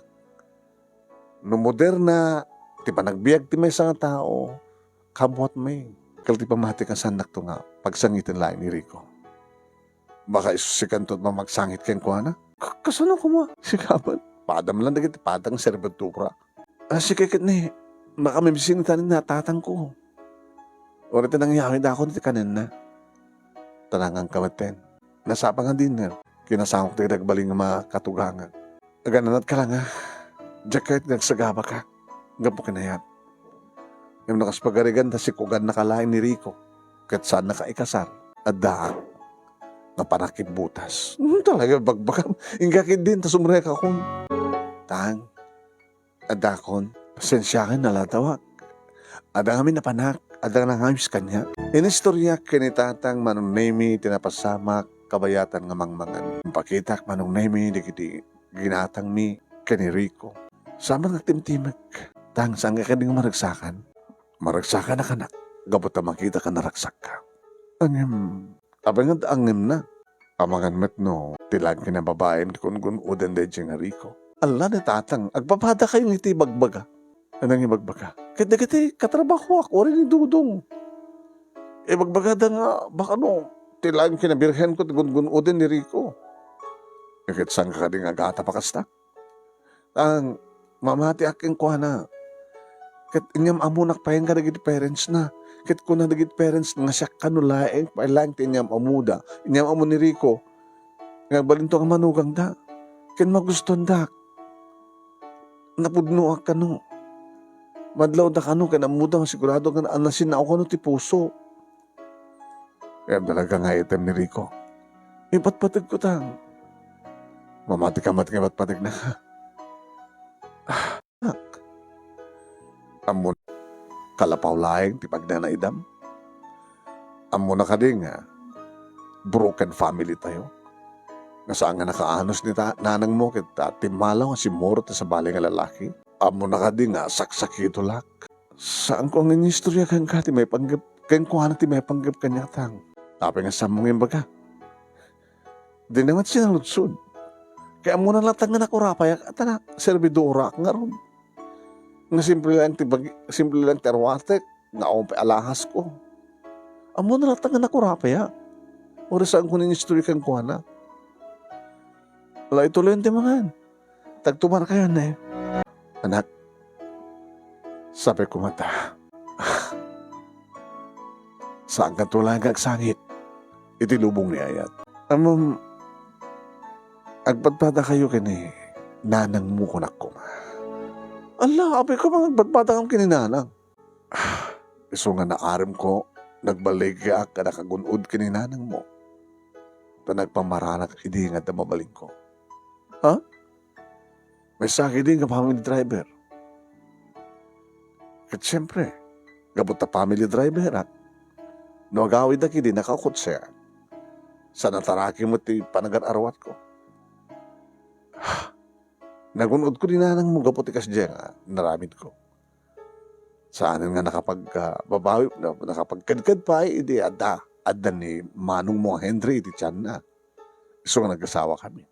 No moderna, ti pa nagbiag ti may nga tao, kamot may. Kal ti pamati ka sanak to nga, pagsangitin lain ni Rico. Baka isusikan to mamagsangit keng kuha na. Kasano ko mo? Sikapan. Padam lang dagiti padang serbentura. Sikikit ni, baka may bisinitanin na tatang ko. Ora ito nangyari na ako niti kanin na. Tanangang kamaten. Nasapa nga dinner. Kinasangok tayo nagbaling nga mga katugangan. Nagananat ka lang ha. Diyan nagsagaba ka. Gapo kinayat. Yung nakaspagarigan ta si kugan nakalain ni Rico. Kat saan nakaikasar. At dahak. Nga panakip butas. Talaga bagbakam. Ingakit din. Tas umrek akong. Tang. Adakon. Pasensyakan nalatawak. Adang amin napanak. Adang nangayos kanya. Inistorya kinitatang manong nemi tinapasamak kabayatan nga mangmangan. Pakitak manong nemi di ginatang mi kani Rico. Sama nga timtimek. Tang saan ka kading maragsakan. Maragsakan na kanak. Gabot na makita ka naragsak ka. Angim. Abang nga angim na. Amangan met no. Tilag kinababaen kun uden de nga Rico. Allah na tatang. Agpapada kayong iti bagbaga. Anong ibagbaga? Kati katrabaho ako rin ni Dudong. Bagbagada nga, baka no, tilaan kinabirhen ko, gun-gun-uden ni Rico. Kit saan ka kading agata pakasta? Ang mamati aking kuha na. Kit inyam amunak pahin ka nagit parents na. Kit ko na nagit parents nga siya kanulaeng, pailang ti inyam amuda. Inyam amu ni Rico. Nga balinto ang manugang da. Kin maguston da. Napudnuak ka no. Madlaw da ka no, kanamuda sigurado ka na anasin na ako no ti puso. Kaya talaga nga item ni Rico. Ipatpatig ko tang. Mamati ka mat nga patpatig na. Amo kalapaw laing ti pagnanaidam. Amo na ka din nga broken family tayo. Nasaan nga nakaanos ni nanang mo kita timalaw nga si Moro sa bali nga lalaki. Amo na ka din nga saksakito lak. Saan ko ang inistorya kang ka ti may panggap kang kuha na ti may panggap kanya tang. Tapi nga samong yung baga. Di naman siya nalutsod. Kaya muna lang nga nakurapay at na servidora nga ron. Nga simple lang terwatek nga akong alahas ko. Amo na lang nga nakurapay ha. Ora saan ko ninistorya kang kuha na. Wala ituloy yung timangan. Tagtumar kayo na eh. Anak, sabi ko mata, saan ka tulang kagsangit? Itilubong ni Ayat. Agpadpada kayo kini, nanang mo kunak ko. Allah, api ko mga agpadpada kang kininanang. Iso nga naarim ko, nagbalik ka kada kagunod kininanang mo. Ta nagpamaranak, hindi nga mabaling ko. Ha? May sakit din ka family driver. At siyempre, gabot na family driver ha. No agawid na kini nakakot siya. Sa nataraki mo ti panagar-arwat ko. Nagunod ko din nanang mo gabot ikas dyan ha. Naramid ko. Saan nga nakapagbabawi, nakapagkadkad pa hindi adda ni manong mo Henry iti tiyan na. So nga nag-asawa kami.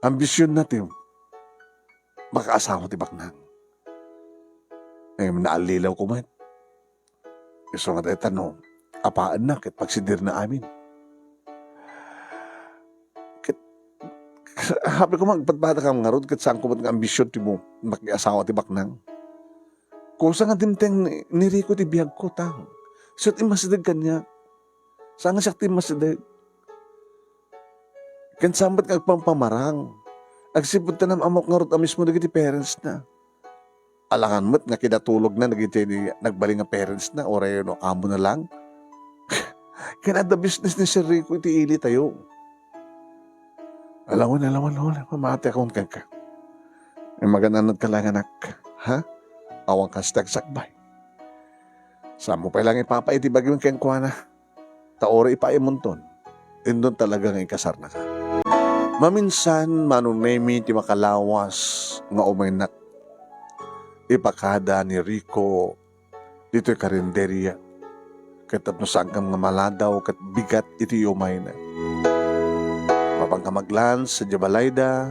Ambisyon natin, makaasawa ti baknang. Ngayon naalilaw ko man. Iso nga tayo tanong, apaan na ket pagsidir na amin. Ket habi ko magpatbata ka nga rod ket saan ko nga ambisyon ti mo makiasawa ti baknang. Kusa nga dimteng ni Rico ti biyag ko tang. Siyot imasidag kanya. Saan nga siya ti masidag. Ken sambat nga agpampamarang. Agsipod ta nam amok nga rod amismo dagiti parents na. Alangan mo't nga kinatulog na nagbali nga parents na oray no amo na lang. Kaya the business ni Sir Rico iti ili tayo. Alam mo, mamati akong kaka. May magananad ka lang anak. Ha? Awang kastag sakbay. Saan mo pa lang ipapaiti bagyung kengkwana. Taore ipaimunton. Indon talaga nga ikasar na ka. Maminsan manunemi ti makalawas nga umaynak. Ipakada ni Rico dito'y karinderya. Katat no sangkam nga maladaw kat bigat iti umay na. Mapangkamaglan sa Jabalayda,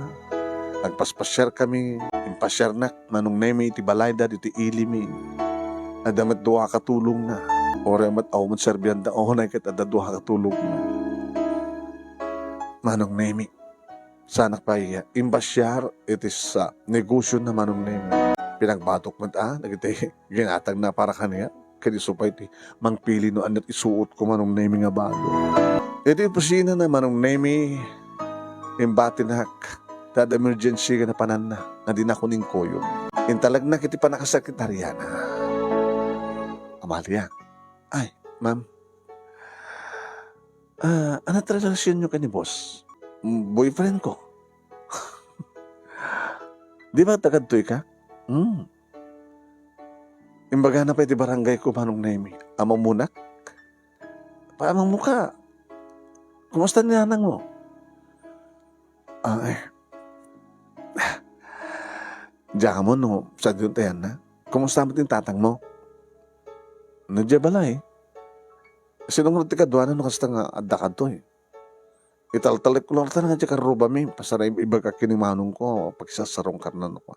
nagpaspasyar kami, impasyar na manong nemi iti balayda dito ilimi. Adamat duha katulong na. Ora mat awmat serbian da ohonay kat adaduha katulong na. Manong nemi. Sanak pa iya, imbasyar itis sa negosyo na manong nemi. Pinagbatok mo nagiti ginatag na para kaniya. Kaya supay ti mangpili no anat isuot ko manong nemi nga bago. Ito iposina na manong nemi imbati na tad emergency ka na panan na nga di na kuning koyo. Intalag na kiti pa nakasekretarya na. Amalia, ay, ma'am. Anong relasyon nyo ka ni boss? Boyfriend ko. Di ba tagadtoy ka? Imbaga na pa iti barangay ko manong nemi. Amang munak? Paamang muka? Kumusta niyanang mo? Ay. Diyan mo no, sa doon tayan na. Kumusta mo tin tatang mo? Nadya bala eh. Sinong ti kadwa na no kasta nga adakad to eh. Italtalik ko lang nga dyan karuba mi. Pasara iba ka kinimanong ko. Pagsasarong karnan ko.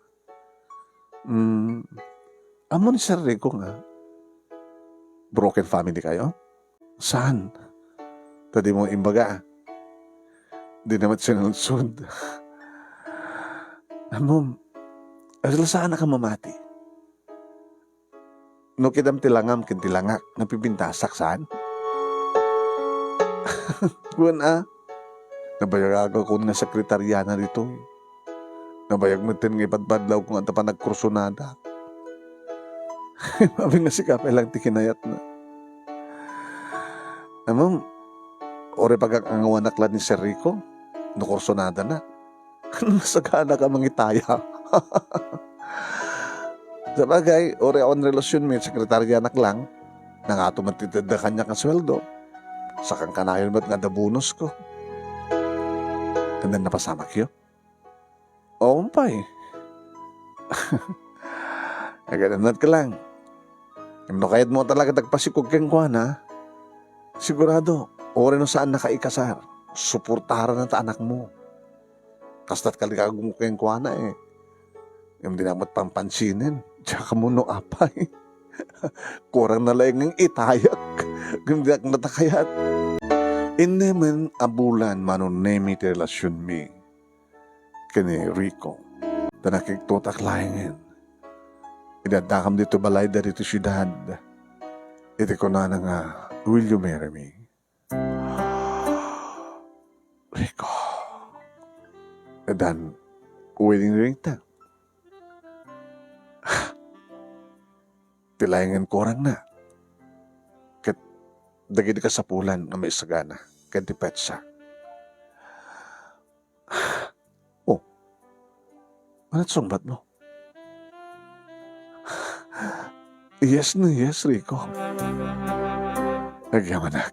Amo ni Sir Rico nga. Broken family kayo? Saan? Tadi mo imbaga. Di naman sinulsod. Amo, asal saan na ka mamati? No kidam tilangam kintilangak. Napipintasak saan? Kuwan nabayag ako nga sekretarya na dito. Nabayag mo tin nga ipadbadlaw kung anta pa nagkursunada. Mabi nga si Kapay lang tikinayat na. Amam, ore pagkakangawanak lang ni Sir Rico, nukursonada na. Nasagana ka mangitaya. Sa bagay, ore on relasyon may sekretarya anak lang, nang ato matitid na kanya ka sweldo. Sakang kanayon ba't nga da bonus ko. Kandan napasama kayo? Oo pa eh. Nagananat ka lang. No kahit mo talaga tagpasikog keng kuwan ha, sigurado, ore no saan nakaikasar, suportaran na ta anak mo. Kastat kaligagong keng kuwan eh. Yung dinamat pampansinin, tsaka mo no apay. Kurang na lang ng itayak, yung dinak natakayat. Inemen abulan manunemi ti relasyon mi, kini Rico, tanakiktutak lahingin. Idadakam dito balay da dito syudad. Iti ko na nga, will you marry me? Rico. Dan, wedding ring ta. Tilayangan ko orang na. Kat, dagiti ka sa pulan na may sagana. Kat di petsa. Oh, anat sumbat mo? Yes na yes, Rico. Nagyamanak.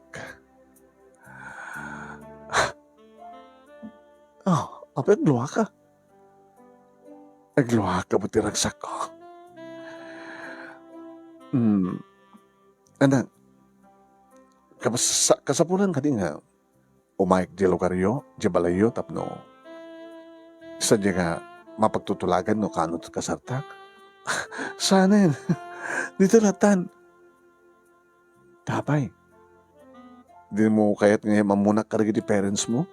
Oh, apa nagluha ka? Nagluha ka buti ragsak ko. Anak, kasapunan ka din nga, umayag di lugaryo, di balayo, tapno. Isa di nga mapagtutulagan no kanot kasartak. Sana yun. Dito latan. Tapay, Di mo kaya't ngayon mamunak ka rin parents mo?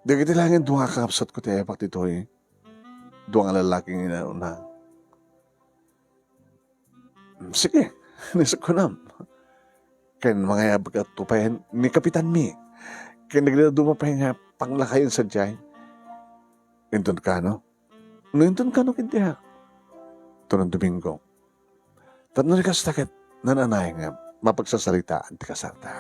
Di kita lang yung duha kapsat ko tayo pag dito eh. Duha nga lalaking inauna. Sige, nasa ko na. Kaya mga yabag at tupayan ni Kapitan Mi. Kaya naglalado pa nga panglakayan sa dyan. Inton ka, no? Inton ka, no, kintiya. Ito ng Domingo. Tanong rin ka sa takit, nananay nga, mapagsasalita ang tikasarta.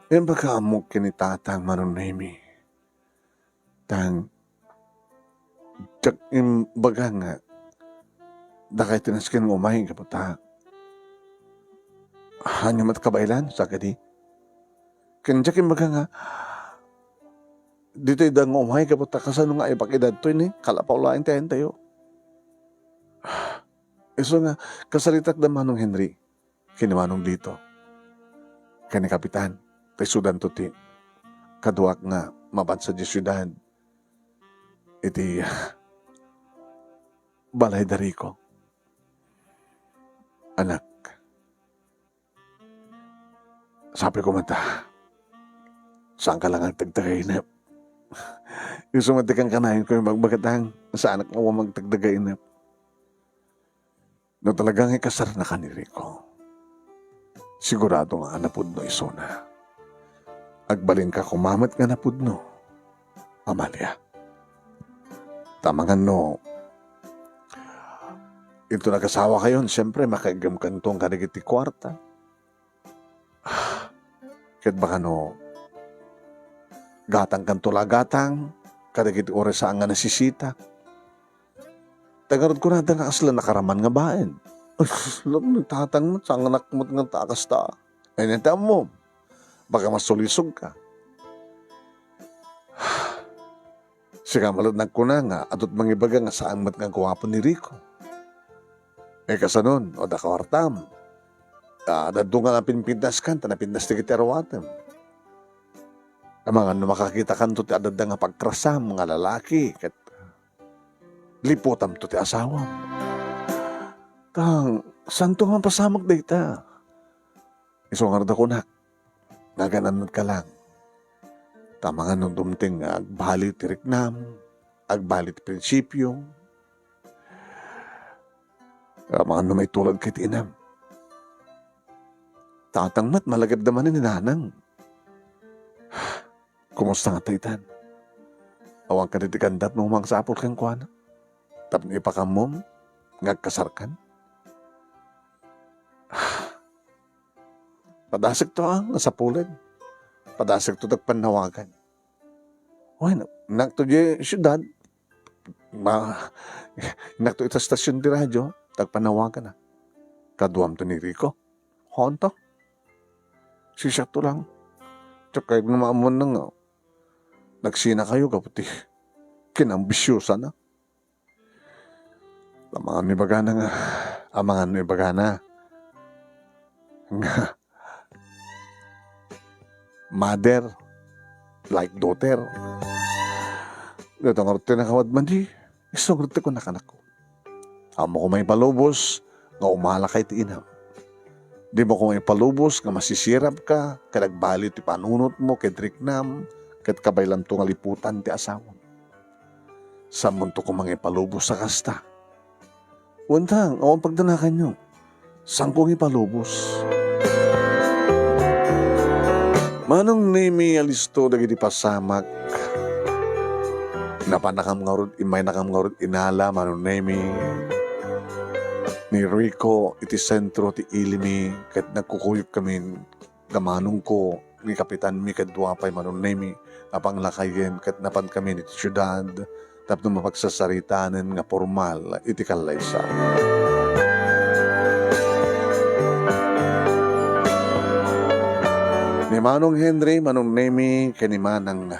Yan baka amok kinitatang manunaymi. Tang, tsak baga nga, dakay tinaskin ng umahin ka po ta. Hanya mat kabailan, sa kadi. Kanjak baga nga, dito idang umahin ka po ta, kasano nga ipakidad to ini, kalapaulain tayo. Iso nga, kasalitak da Manong Henry, kinimanong dito. Kani Kapitan, tay sudan to ti, kaduak nga, mabansa di syudad. Iti, balay dari ko. Anak, sabi ko mata, saan ka lang ang tagdagay na? Yung sumatikan kanahin ko yung magbagatang, sa anak mo magtagdagay na. No talagang ikasar na kaniri ko. Sigurado nga napud no isona. Agbalin ka kumamat nga napud no, Amalia. Tamangan no, ito nag-asawa kayo, siyempre makaigam kantong kanagiti kwarta. Kahit baka no, gatang kantula gatang, kanagiti oras sa nga nasisita. Tagarod ko na nga asla nakaraman nga baen. Alam, tatang mo, sa anak mo nga takas ta. Ay natam mo, baka masulisog ka. Siya malod nagkuna nga, atot mangibaga nga saan mat nga guwapo ni Rico. Kasanon, o da kawartam. Dadung nga pinpintas kan, tanapintas ti kitarawatan. Ang mga makakita kan to ti adad nga pagkrasam, mga lalaki, kat liputam to ti asawa. Tang, santo nga pasamag da ita. Isungar da kunak, nagananat ka lang. Tama nga nung dumting agbalit ti riknam, agbalit ti prinsipyo. Mga may tulad kay tinam. Tatangmat, malagab naman ni nanang. Kumusta nga taitan? Awang ka nitikandat mong mga sapol kang kuwana. Tapos ipakamom, ngagkasarkan. Padasag to nasa pulad. Padasag to tagpanawagan. Uy, nakto di syudad. Nakto ita stasyon di radyo, tagpanawagan na. Kaduam to ni Rico. Honto. Siya to lang. Tsaka yung naman na nga. Nagsina kayo kaputi. Kinambisyosa na. Amangan ni bagana nga. Amangan ni bagana. Nga. Mother, like daughter. Ito nga rito nakawad man di. Isang rito ko nakanak ko. Amo ko may palubos, nga umala kay ti inam. Di mo ko may palubos, nga masisirap ka, kadagbali ti panunot mo, kedriknam, kat kabaylan to nga liputan ti asawa. Sa munto ko mga palubos sa kasta. Untang, awang pagdanakan nyo. Saan kong ipalubos? Manong nimi alisto dagiti pasamak. Napanakam nga rod, imay nakam nga rod inala, manong nimi. Ni Rico, iti sentro ti ilimi, kat nagkukuyok kami, gamanong ko, ni Kapitan mi kadwapay manong nimi, napanglakayin, kat napan kami ni syudad, tapos mapagsasaritanan nga formal, iti kalaysa. Ni Manong Henry, Manong Nemi, kanimanang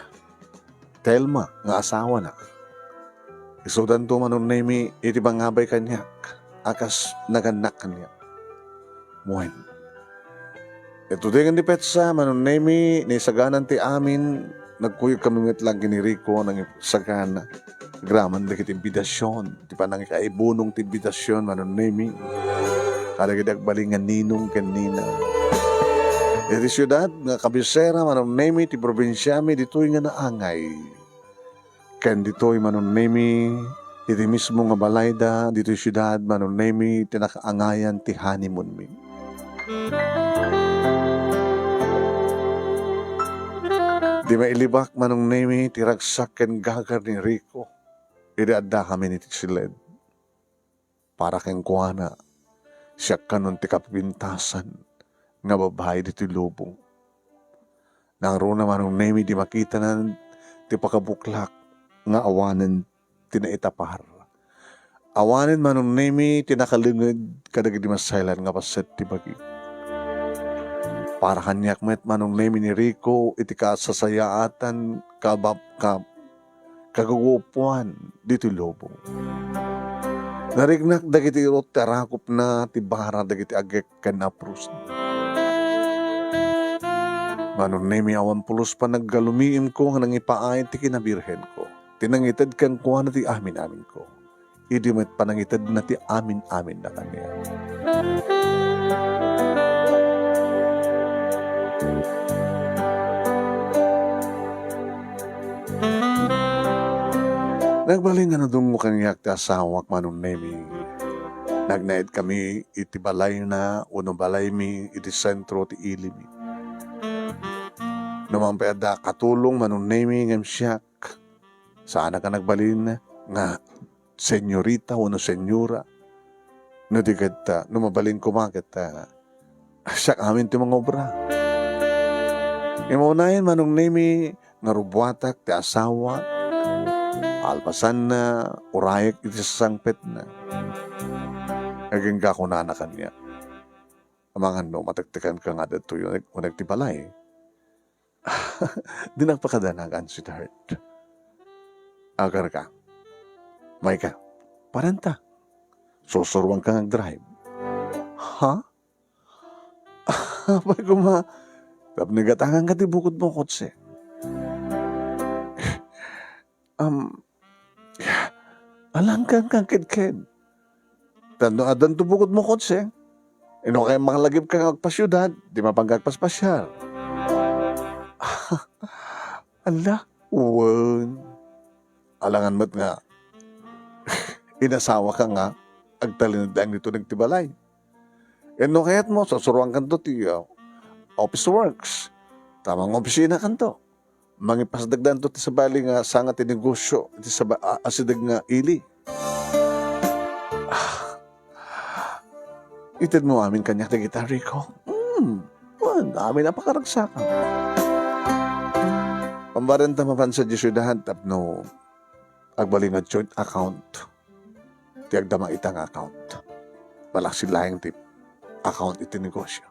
Telma, nga asawa na. Isudan to Manong Nemi, iti bangabay kanyak, akas naganak kanya. Muhen. Ito din ni Petsa, manunemi, ni saganan ti amin, nagkuyog kami mit lang ni Rico, nang sagana. Graman na kit imbidasyon, di pa nang ikaibunong ti imbidasyon, manunemi. Kalagid agbalingan ninong kanina. Iti siyudad, nga kabisera, manunemi, ti probinsya mi, dito'y nga naangay. Ken dito'y manunemi, iti mismo nga balayda, dito'y siyudad, manunemi, tinakaangayan ti honeymoon mi. Di mailibak manong nemi tiragsak ken gagar ni Rico. Idaadda kami ni Siled. Para ken kuana, siya kanon ti kapintasan nga babae dito lubong. Nang runa manong nemi di makita na ti pakabuklak nga awanen tinaitapar. Awanen manong nemi tinakalingid kadag di masaylan nga paset ti bagi. Para kanyak met manong nemi ni Rico iti kasasayaatan kagagupuan dito lobong. Narignak dagiti irot tarakop na ti bara dagiti agek ken aprus. Manong nemi awan pulos pa naggalumiim ko nga nangipaay ti kinabirhen ko. Tinangited ken kuha na ti amin ko. Idi met panangited na ti amin na kanya. Nagbaling nga na doon mo kanyak ti asawak manong nemi. Nagnaid kami iti balay na uno balay mi iti sentro ti ilimi. Numampayada katulong manong nemi ngem siyak. Saan ka nagbalin nga senyorita uno senyora. No di kat numabalin ko makit siyak amin ti mga obra. Imaunayin manong nemi nga rubwatak ti asawa. Alpasan na, urayak iti sasangpet na. Naging ka kunana kanya. Amangan no, matagtikan ka nga dito yung nagtibalay. Di nagpakadanagan si Tart. Agar ka. May ka. Parenta. Susurwang ka drive. Ha? May kuma. Tapnigatangan ka di bukod mo kotse. Alangkang kang kid-kid. Adan to bukod mo kotse. Ino kaya mga lagip kang agpasyudad, di mapanggagpaspasyal. Ala, uwan. Alangan mo't nga, inasawa ka nga, agtalinadang nito nagtibalay. Ino kaya't mo, sasuruan kanto ti office works. Tamang opisina kanto. Mangipasdagdan to ti sabali nga sanga ti negosyo ti asidag nga ili. Itid mo amin kanyak ti gitari ko. Amin na pakaragsakan. Pambarenta mapan sa Jesudahan tapno agbaling nga joint account. Ti agdama itang account. Balaksilahing ti account iti negosyo.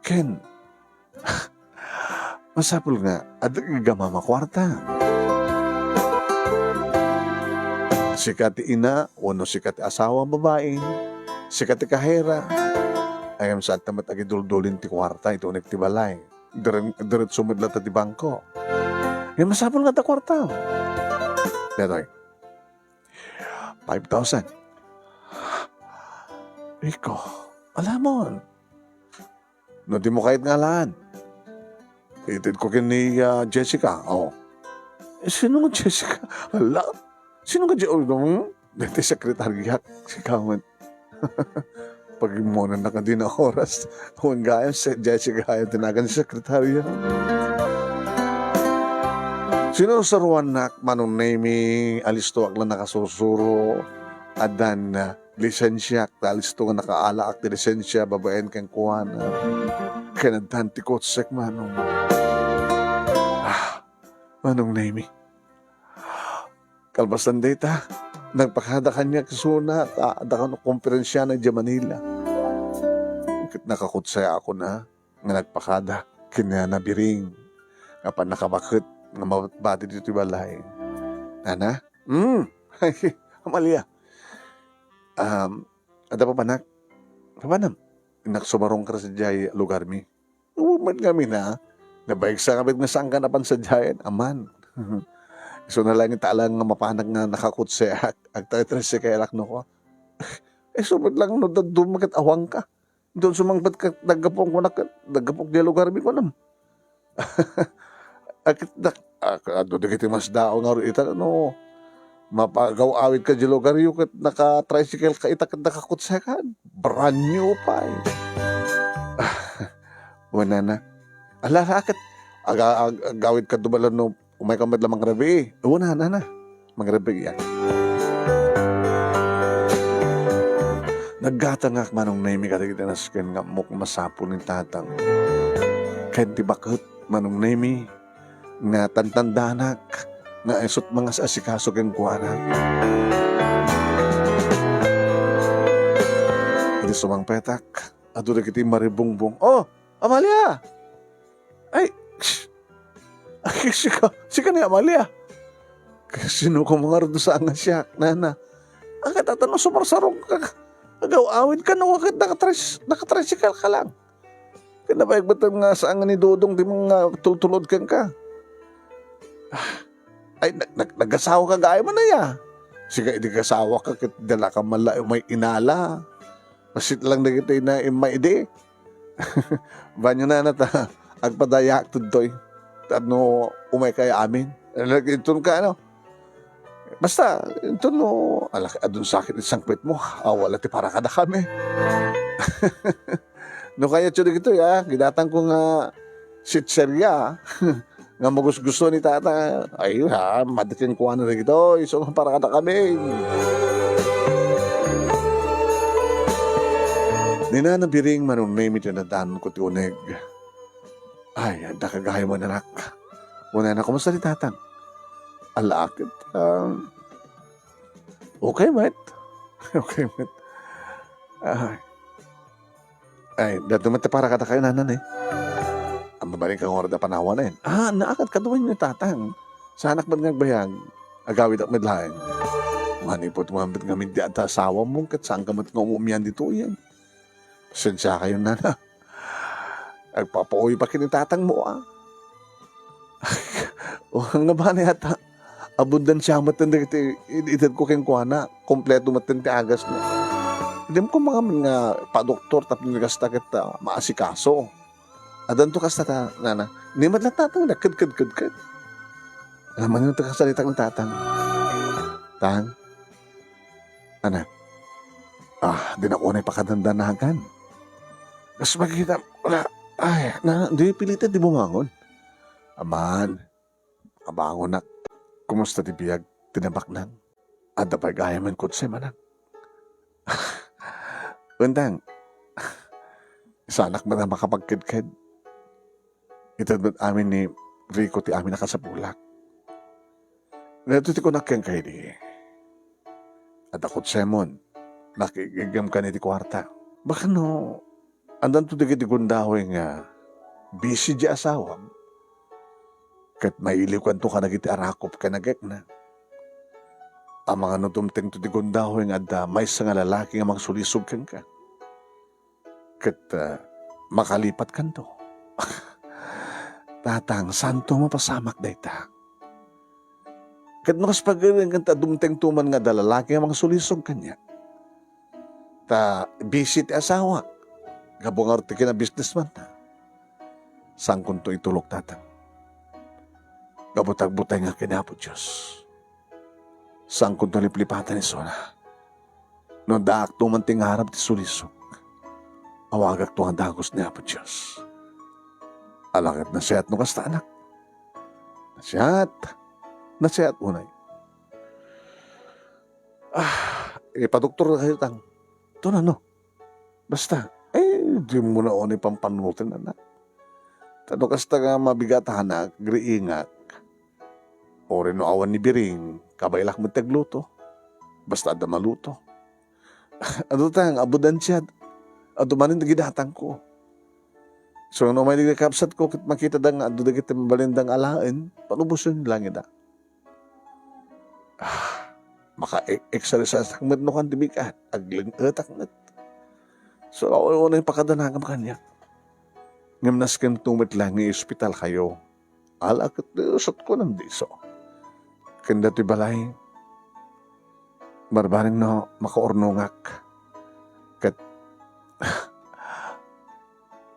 Ken, masapul nga, adag gamama kwarta. Sikat ina, uno sikat asawa babae, sikat kahera, ayam sa tamat agidul-dulin ti kwarta, ito nagtibalay. Diret sumidlat ti bangko. Yan masapul nga ta kwarta. Detoy, 5,000. Rico, alam mo, no di mo kahit ngalaan. Itid ko ni Jessica. Oh. Sino nga Jessica? Hala? Sino nga Jessica? Dati sekretarya. Si Kaman. Pag muna na ka din na oras. Kung gaya si Jessica ay tinagan si sekretarya. Sino sa ruwanak manong nemi alisto akla nakasusuro adan lisensya alisto nga nakaala ak ti lisensya babaen kang kuwana. Kanadan ti kotsek manong. Manong nemi. Kalbasan data, nagpakada kanya kasuna at ada ka no konferensya na dyan Manila. Nakakutsaya ako na nga nagpakada kanya nabiring nga pa nakabakit nga mabati dito balay. Ana? Amalia. Ada pa panak? Papanam? inaksumarong ka sa jay lugar mi. Uman kami na, nabaik sa kapit nga saan ka napan sa jayan, aman. So na lang italang nga mapanag nga nakakutse ag tayo si kay alak no ko. Sumad lang no dumagat awang ka. Doon sumangbat ka nagapong ko nagapong di lugar mi ko nam. Akit ado di kiti mas dao nga rin ita no mapagaw awit ka di lugar yung naka-tricycle ka ita nakakutse ka. Brand new pa eh. Wala na. Ala akit agawid ka dumalan no umay ka madlamang grabe. Wala na. Magrabe yan. Naggatangak manong naimi katigita na skin nga muk masapo ni tatang. Kahit di bakit manong naimi nga tantandanak nga isot mga asikaso kang kuwanan. Hindi sumang petak. Ato na kiti maribungbong. Oh, Amalia! Ay, sika ni Amalia. Sino ko mga rodo sa angan siya, nana. Ang katatanong sumarsarong ka. Agaw-awin ka na wakit nakatricycle ka lang. Kinabayag ba nga sa angan ni Dodong di mga tutulod kang ka? Ay, nag-asawa ka gaya mo na ya. Sige, hindi kasawa ka kit dala ka mala may inala. Masit lang na kita na may ide. Banyo na nata, agpadayak tudtoy. Ano, umay kaya amin. Itun ka ano. Basta, ito no, alak, adun sakit isang kwit mo, wala ti para kada kami. No kaya tiyod ito ya, gidatang ko nga sitserya, nga magus-gusto ni tata, ay ha, madating kuha na rin ito, iso para kada kami. Ninanabiring manunay mi tinadaan ko ti uneg. Ay, anda kagahay mo nanak. Una na, kumusta ni tatang? Alakit. Okay, mate. Okay, mate. Ay, dato mate para kata kayo nanan eh. Ang mabaling kang orada panawan na yun. Naakat kaduan niyo tatang. Sa anak ba nagbayag? Agawid at medlain. Manipot mo ambit nga hindi at asawa mo. Kat saan ka mat nga umumiyan dito yan. Sensya kayo nana. Agpapauwi pa kinitatang mo O nga ba na yata? Abundan siya matanda itad ko keng kuana, kompleto matanda agas na. Hindi mo ko mga pa-doktor tapos nagasta kita maasikaso. Adan to kasta ta, nana, hindi matla tatang na, kad. Alam mo nyo kasalita ng tatang. Tang, anak, di na ko na ipakadandanagan. Mas makikita, wala, di pilitan, di bumangon. Aman, abangon na. Kumusta ti biyag tinabak nang? Ada pa gaya man kutse manak. Undang, isa anak mo na makapagkidkid. Ito ba't amin ni Rico ti amin nakasapulak. Nato ti ko nakyang kayo di. At ako semon, nakigigam ka ni ti kwarta. Baka no, andan to di gundahoy nga, busy di asawam. Kat mailiw kanto ka nagiti arakop ka nagek na. Ang mga nutumting to di gundahoy nga may sa nga lalaki nga magsulisog kang ka. Kat makalipat kanto. Tatang, santo mapasamak da ita. Kat nakas pagaling kanta dumteng tuman nga lalaki nga magsulisog kanya. Ta visit asawa. Gabungar ti kina businessman na. Sang kunto itulog tatang. Gabutag-butay nga kinapo Diyos. Sang kung lipatan ni Sona. No daak tumanting harap ti sulisok. Awagak to ang dagos niya po Diyos. Alakit na siyat no kasta anak. Nasiyat unay. Ipadoktor na kayo tang. Ito na no. Basta, di mo na unay pampanutin anak. Tano kasta nga mabigat anak, griingat. O rin no awan ni Biring, kabaylak mo tagluto. Basta ada maluto. Ano tang, abudan siya. Ado manin nagidatang ko. So, no may nagkakapsat ko, kit makita da nga, ado da kita mabalindang alain, panubusin lang ida. Maka-exercise ang medno kan tibikat, agling etak ngat. So, una yung pakadanangam kanya. Ngamnas kan tumit lang ng ospital kayo. Alakit usot ko ng diso. Kanda ti balay. Barbaring no makaornungak. Kat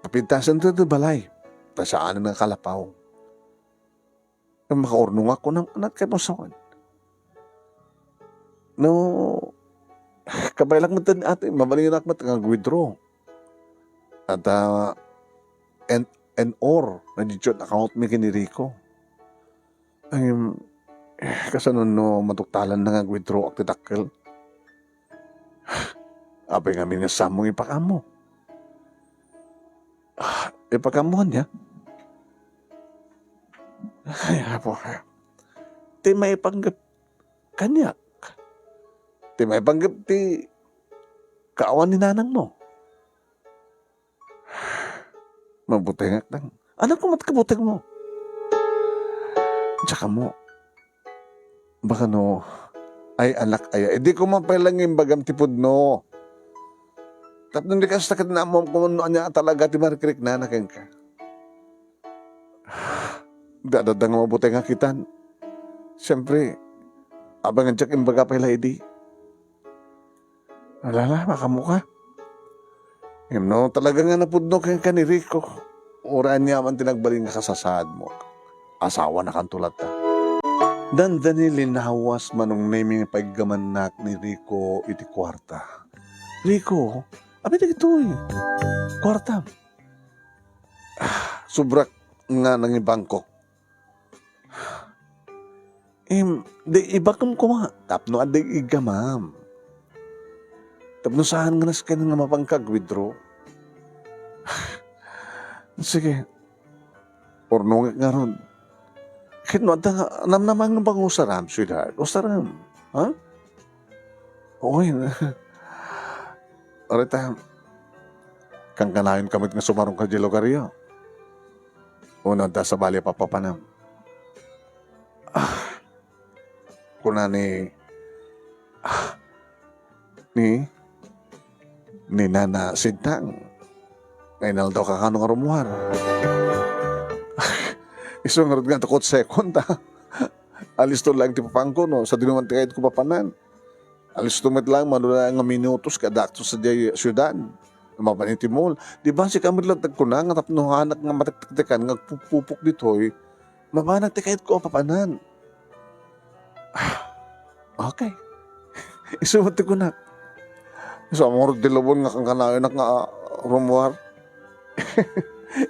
papintasan to ti balay. Tasaan ng kalapaw. Makaornungak ko ng anak kay masawan. No, kabaylang matan ate, mabalingin ako matang withdraw. At and or, na-judge account mi kini Rico. Ay, kasanon no, matuktalan na nga withdraw at tidakkel. Abay nga minasamong ipakamo. Ipakamuhan niya. Ay, po. Ti may panggap kanya. Ti may panggap ti kaawan ni nanang mo. Mabutengak lang. Anak ko matkabuteng mo. Tsaka mo. Baka no, ay anak ay. Hindi ko mapalang yung bagam tipod no. Tapos hindi ka sa na mo kung ano niya talaga ti marikrik na nakin ka. Dadadang mabuteng kitan. Siyempre, abangan tsak yung baga pala hindi. Alala, makamuka. No, talaga nga napudno kang ka ni Rico. Oran niya man tinagbaling nga kasasad mo. Asawa na kang tulat ta. Dandani linawas manong naming paggamanak ni Rico iti kwarta. Rico, abi na ito'y. Kwarta. Subrak nga nang ibangko. Di ibakam ko nga. Tapno aday igamam. Tapno saan nga nas ka nga mapangkag-withdraw. Sige. Ornong nga ron. Kinwad nga, namnamang bang usaram, sweetheart? Usaram. Ha? Okay na. Arita, kang kanayon kamit nga sumarong ka di lugaryo. Una da sa bali papapanam. Kuna ni Nana Sintang. Ngayon daw kakano nga rumuhar. Isungarod nga takot second ha. Alis to lang ti papangko no. Sa dinuman ti kahit ko papanan. Alis to met lang manula nga minutos kadakto sa jay syudad. Mapanitimol. Di ba si kamid lang tagkuna nga tapno hanak nga mataktikan nga pupupuk ditoy. Mabanag ti kahit ko papanan. Okay. Isumati ko na. Sa mga dilawon nga kang kanayon nga rumuhar.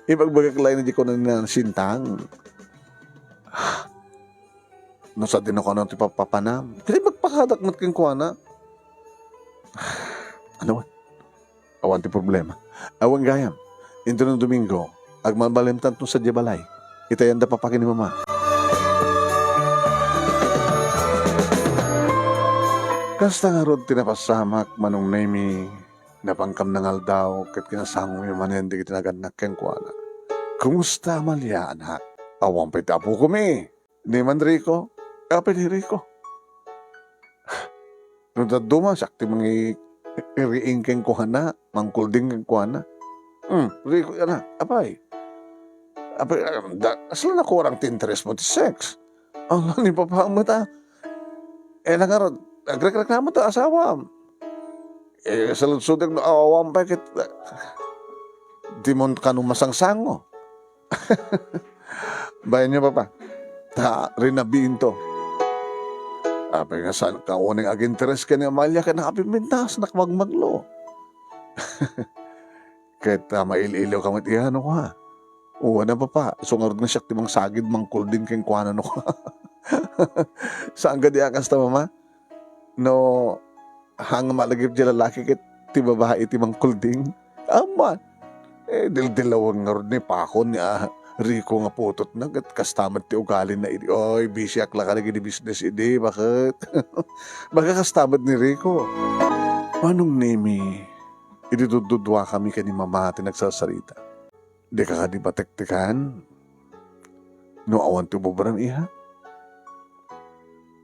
Ibagbagak na di ko na sintang. No sa din ako nang tipapapanam. Kasi magpakadak mat kang kuwana. Ano? Awan ti problema. Awan gayam. Ito ng Domingo, agmabalim tanto sa Diabalay. Itayanda papakin ni mama. Kasta nga rod tinapasamak manong nami napangkam nangal daw kat kinasangong yung manendi kitinagannak keng kuana. Kumusta malya anak? Awang pitapo kumi. Ni man Rico? Kapit ni Rico. Nung daduma, sakti mga iriing keng kuhana, mangkulding keng kuhana. Rico yan na, apay. Apay, asala na kurang tinteres mo ti sex. Ang lang ni papang mata. Nangarod, nagreklamo ta asawa. Sa lutsudek no awam pa kit di mo kanong masangsango. Bayan niyo pa. Ta rinabiin to. Apay nga saan ka uning aginteres ka ni Amalia ka nakapipintas nakmagmaglo. Kahit maililaw ka matihano ko ha. Oo na pa. Sungarod nga siya timang sagid mang kulding keng kuhanan ko. Saan ka di akas ta mama? No, hang malagip di lalaki kit ti babae ti mang kulding. Aman. Dildilawang nga rin ni Pakon niya. Rico nga putot na kat kastamat ti ugalin na idi. Oy, busy akla ka lagi di business idi. Bakit? Baka kastamat ni Rico. Manong nemi, ididududwa kami ka ni mama ti nagsasarita. Di ka di batektikan? No awan ti bubaran iha?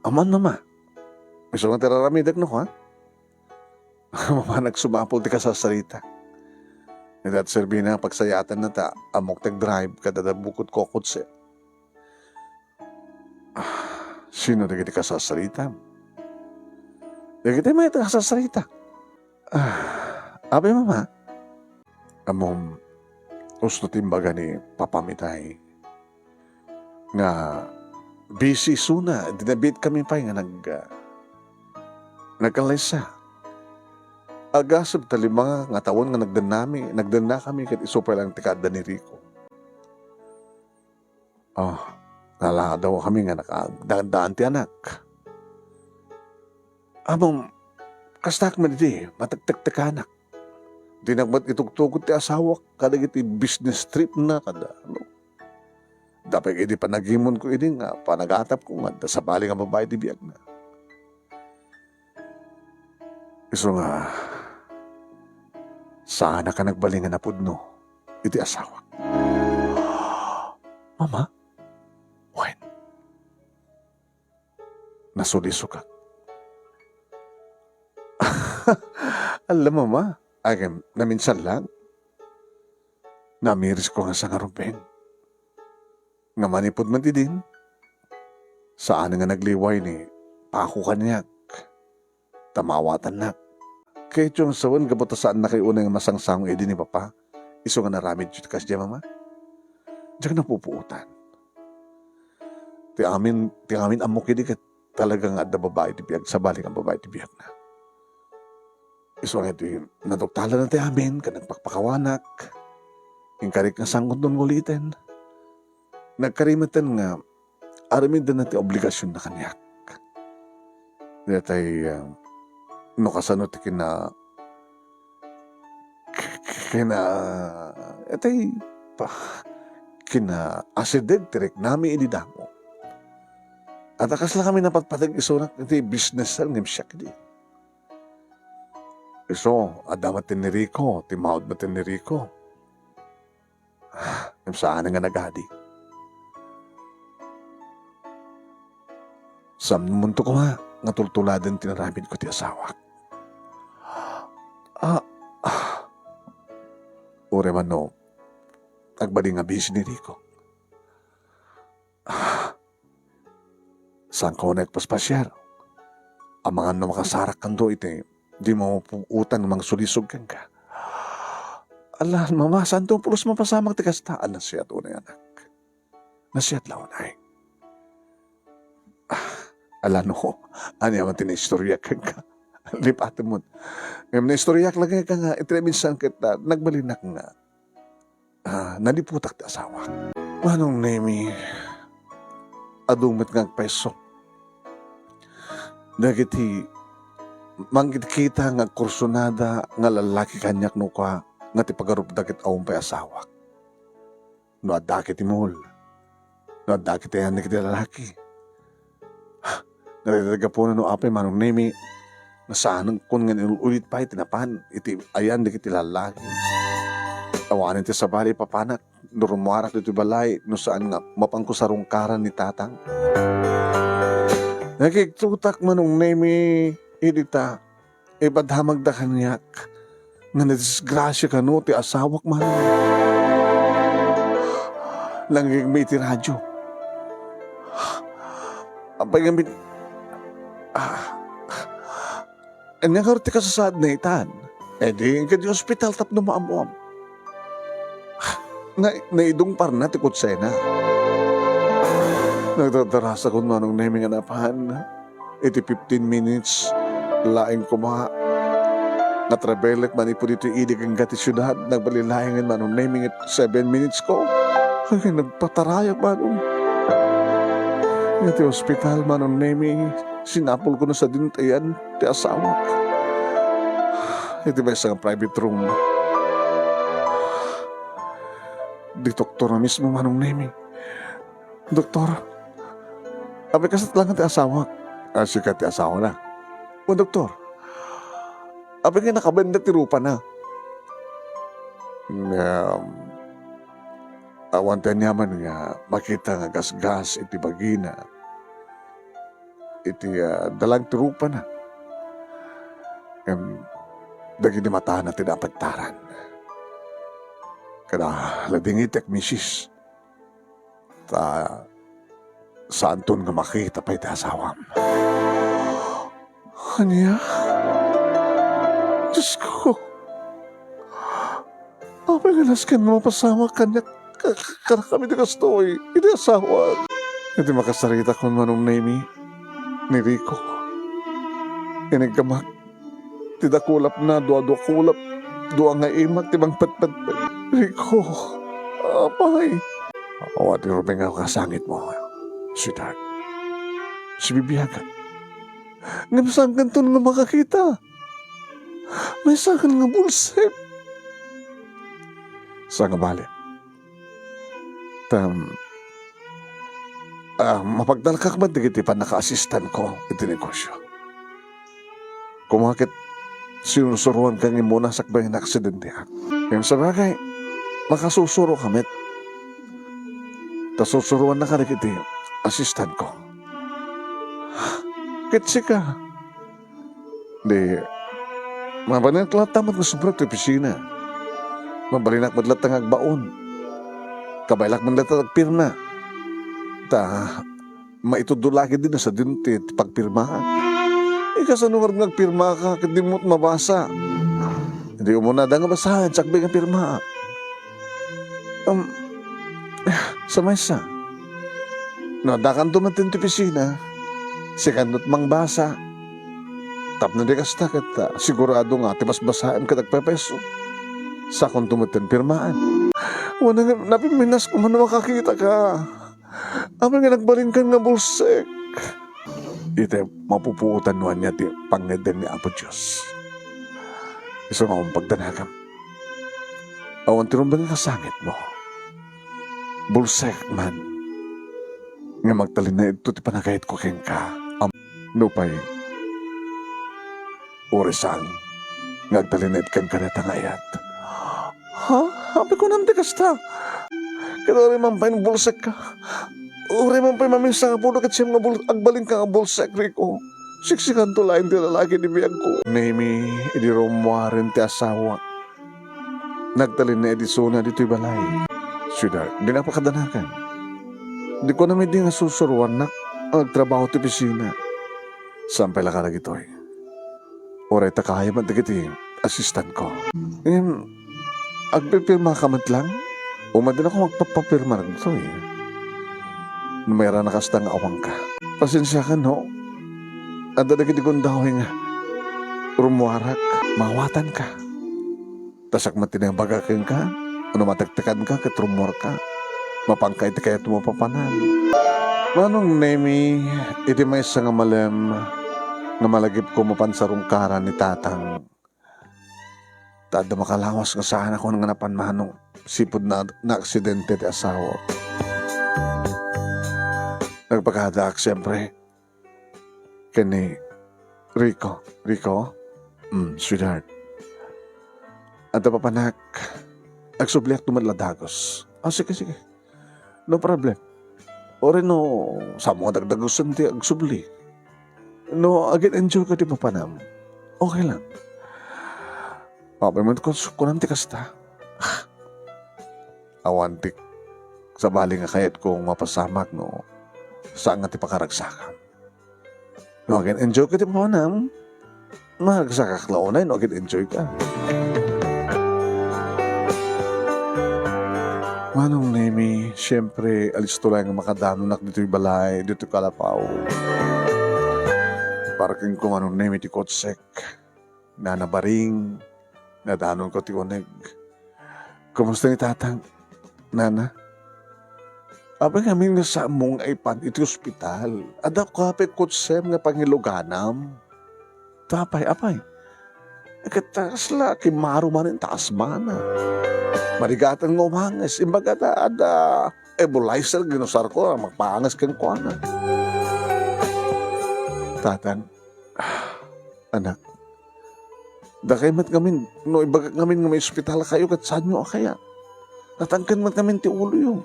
Aman nama. Miso nga tiraramidag no ha? Mama nagsumapol ti kasasarita. At serbi na pagsayatan na ta, amok tag-drive, kada bukod ko kutse. Sino na kita kasasarita? Na kita may kasasarita. Abe mama, among gusto timbaga ni papamitay nga busy suna, dinabit kami pa nga nagkalesa. Agasab tali mga nga tawon nga nagdana kami kat isupay lang tikada ni Rico. Nala daw kami nga nakadaan ti anak. Among kastak man di, matagtagtag anak. Di nagmat itugtugot ti asawak, kada iti business trip na kada. Dapat hindi panagimon ko ini nga, panagatap ko nga, sa bali nga babae di biyag na. Iso nga, sana ka nagbalingan na pudno, iti asawak. Mama? When? Nasuliso ka. Alam mo ma, na minsan lang, namiris ko nga sa ngarumpeng. Nga manipod man din, saan nga nagliway ni Paku kanyak, tamawatan na. Kaya yung sawan, kabuta saan na kayo unang masangsang edi ni Papa, iso nga naramid yun kas diya mama. Diyan napupuutan. Ti amin amok hindi ka talagang adda babae di biyag, sa balik ang babae di biyag na. Iso nga ito yung naduktala na ti amin, ka nagpakpakawanak, yung karik nga sangkot doon ngulitin. Nagkarimatan nga, aramin din natin obligasyon na kanyak. Datay, no kasano ti kina asideg tirek nami inidamo. At akas lang kami napatpatag isunak iti business lang ngim siya kidi. Iso, adamat ti ni Rico, timahod ba ti ni Rico? Ngim saan nga nagadi. Sam munto ko nga, nga tultuladan tinaramid ko ti asawak. Ure man no, agbali nga busy ni Rico. Saan ko nagpaspasyar? Ang mga no makasarak kang do iti, di mo utan ng mga sulisog kang ka. Ala, mama, saan doon pulos mapasamang tikastaan na siya doon na anak? Na siya launay. Ala no, ano yaman tinistorya kang ka? Lipatin mo. Ngayon na istoryak lang ka nga, itreminsan kita, nagbalinak nga. Naliputak ti asawa. Manong nemi, adumit nga peso. Dagiti, manggit kita nga kursunada nga lalaki kanyak no ka, nga ti pagarupdakit awang pa'y asawa. No adakit imol. No adakit yan na kiti lalaki. Naritaga po na no apay manong nemi, nasaan kung nga ulit pa tinapan, iti ayan di kiti lalaki. Awanin ti sabali papanak, nurumuarak dito balay, no saan nga mapangkusarungkaran ni tatang. Nakiktutak manong nemi, idita, ibadhamag da kanyak, nga nadisgrasya ka no, ti asawak manong. Langgig may ti radyo. Apay gamit, ang nakarti ka sa sad na itan, di ka di hospital tap na maamuam. Naidong par na tikot sena. Nagtatarasa ko manong naming anapahan. Iti 15 minutes, laing kumaha. Natrabelek man ipo dito idig ang gati syudad. Nagbalilayangan manong naming it 7 minutes ko. Ay, nagpatarayak manong. Iti hospital manong naming, sinapol ko na sa dintayan, ti asawak. Iti ba isang private room. Di doktor na mismo manong nemi. Doktor, abay kasat lang ti asawa. Sikat ti asawa na. O doktor, abay nga nakabanda ti rupa na. Awan tayo niyaman nga makita nga gas-gas iti bagina. Iti dalang ti rupa na. Dagi di matahan natin ang pagtaran. Kada ladingit ak misis. Ta saan ton nga makita pa iti asawam. Anya? Diyos ko. Apay nga naskan nga mapasama kanya kami di kastoy. Iti asawa. Iti makasarita kon manong name ni Rico. Inigkamak. Tida kulap na, dua-dua kulap. Dua nga imat, tibang patpat. Rico. Apay. Awat irupin nga kasangit mo. Sweetheart. Si bibiyagan. Nga masangkan to nga makakita. May sangkan nga bulsip. Sa nga bali. Mapagdalkak ba digiti pa naka-assistant ko iti negosyo. Kumakit sinusuruan kang imuna sakbay na aksidente. Yung sa bagay, makasusuro kamit. Tas susuruan na ka iti assistant ko. Kitsi ka. Di, mabanak lahat tamat na subrak ito opisina. Mabalinak madlat ang agbaon. Kabaylak madlat ang agpirna. Maitudulagi din na sa dinti at pagpirmahan. Ikasanuwar nga agpirma ka, hindi mo't mabasa. Hindi umuna da nga basahan, sakbay nga pirma. Sa maysa. No, dakan tumatin ti pisina, sikandot mang basa. Tap na di kasta kat sigurado nga, tipas basahan ka nagpepeso. Sa kung tumatin pirmaan. Wala nga, napiminas kung man makakita ka. Amin nga nagbalin ka nga bulsek. Ite, mapupuutan nuan niya ti pangneden ni Apo Diyos. Iso nga akong pagdanagam. Awan tinumbang nga kasangit mo. Bulsek man. Nga magtalin na ito ti panagayit ko keng ka. Nupay. Urisang. Ngagtalin na ito keng kanatangayat. Ha? Habi ko nang kasta. Kaya rin man pa yung bulsek ka. Uri man pa yung maminsa nga puno kat siyang agbalin ka nga bulsek, Rico. Siksikan to lain ti lalaki ni biyag ko. Nemi, idi romuarin ti asawa. Nagtalin na edisona dito'y balay. Sweetheart, di na pakadanakan. Di ko namin di nga susuruan na agtrabaho ti pisina. Sampay lang ka na gito'y. Oray takaya man ti assistant ko. Agpipirma ka man lang. Umadin ako magpapapirma rin ito eh. Numera na kastang awang ka. Pasensya ka no. Anda na kitikong daw nga. Rumuarak. Mawatan ka. Tasak matinang bagakin ka. Ano matagtakan ka kat rumor ka. Mapangkay ti kaya tumapapanan. Manong nemi. Iti may sa nga malem. Nga malagip ko mapansarong kara ni tatang. Tada makalawas nga saan ako nga napanmanong. Sipod na aksidente ti asawa. Nagpaghadak siyempre. Kani Rico. Sweetheart. At papanak. Agsubliak tumadladagos. Sige. No problem. Ore no, sa mga dagdagusan ti agsubli. No, again enjoy ka di papanam. Okay lang. Papaman ko nanti kasta. Awantik sa bali nga kayat kong mapasamak no saan nga ti pakaragsakan. No, again, enjoy ka ti pamanam. Magsakak launay, no, again, enjoy ka. Manong nemi, siyempre, alis to lang makadanunak dito'y balay, dito'y kalapaw. Parking ko manong nemi ti kotsek, nanabaring, nadanon ko ti uneg. Kumusta ni tatang? Nana? Abang kami nga sa mong aipan iti ospital. Ada kapit kutsem nga pangiluganam. Tapay, apay. Katas la, kimaro man yung taas mana. Marigatan nga umangas. Imbaga ada ebulizer ginusar ko, magpaangas kang kuana. Tatang, anak, dakay mat kami, no ibaga kami nga may ospital kayo, kat saan nyo kaya? Natangkan mat kami ti ulo yung.